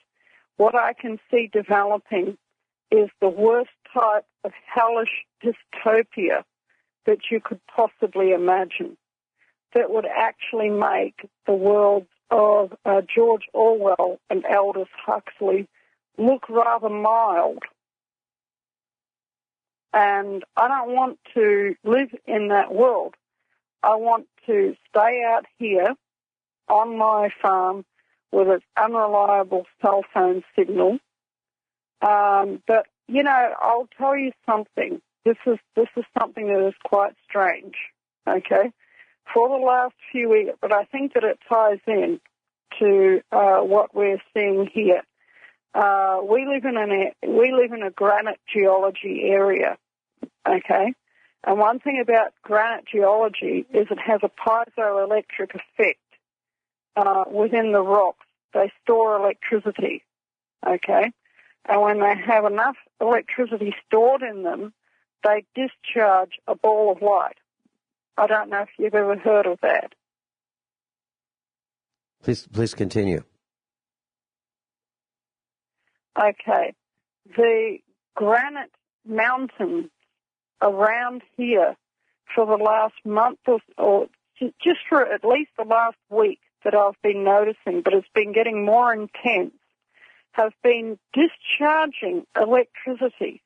What I can see developing is the worst type of hellish dystopia that you could possibly imagine, that would actually make the world of George Orwell and Aldous Huxley look rather mild. And I don't want to live in that world. I want to stay out here on my farm with its unreliable cell phone signal. But, you know, I'll tell you something. This is something that is quite strange, okay? For the last few weeks, but I think that it ties in to what we're seeing here. We live in a granite geology area, okay? And one thing about granite geology is it has a piezoelectric effect within the rocks. They store electricity, okay? And when they have enough electricity stored in them, they discharge a ball of light. I don't know if you've ever heard of that. Please continue. Okay. The granite mountains around here for the last month or just for at least the last week that I've been noticing, but it's been getting more intense, have been discharging electricity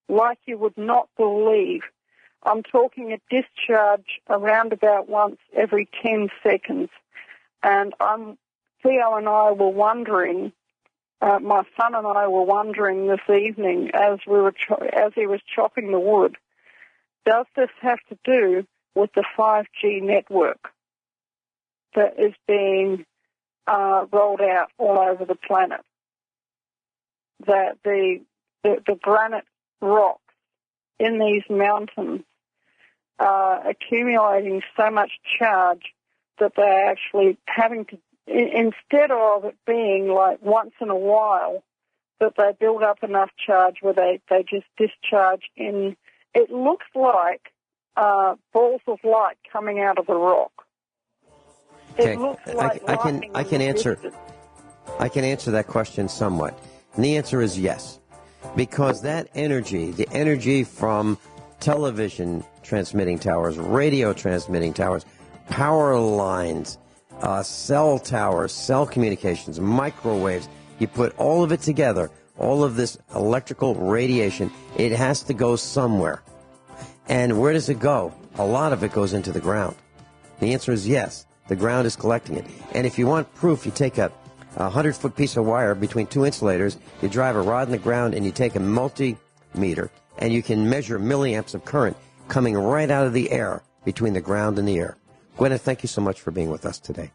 like you would not believe. I'm talking a discharge around about once every 10 seconds. And Theo and I were wondering my son and I were wondering this evening as he was chopping the wood, does this have to do with the 5G network that is being rolled out all over the planet? That the granite rocks in these mountains are accumulating so much charge that they're actually having to, instead of it being like once in a while, that they build up enough charge where they just discharge in, it looks like balls of light coming out of the rock. Okay, It looks like I can answer that question somewhat. And the answer is yes. Because that energy, the energy from television transmitting towers, radio transmitting towers, power lines, cell towers, cell communications, microwaves, you put all of it together, all of this electrical radiation, it has to go somewhere. And where does it go? A lot of it goes into the ground. The answer is yes. The ground is collecting it. And if you want proof, you take a 100-foot piece of wire between two insulators, you drive a rod in the ground, and you take a multimeter, and you can measure milliamps of current coming right out of the air between the ground and the air. Guineith, thank you so much for being with us today.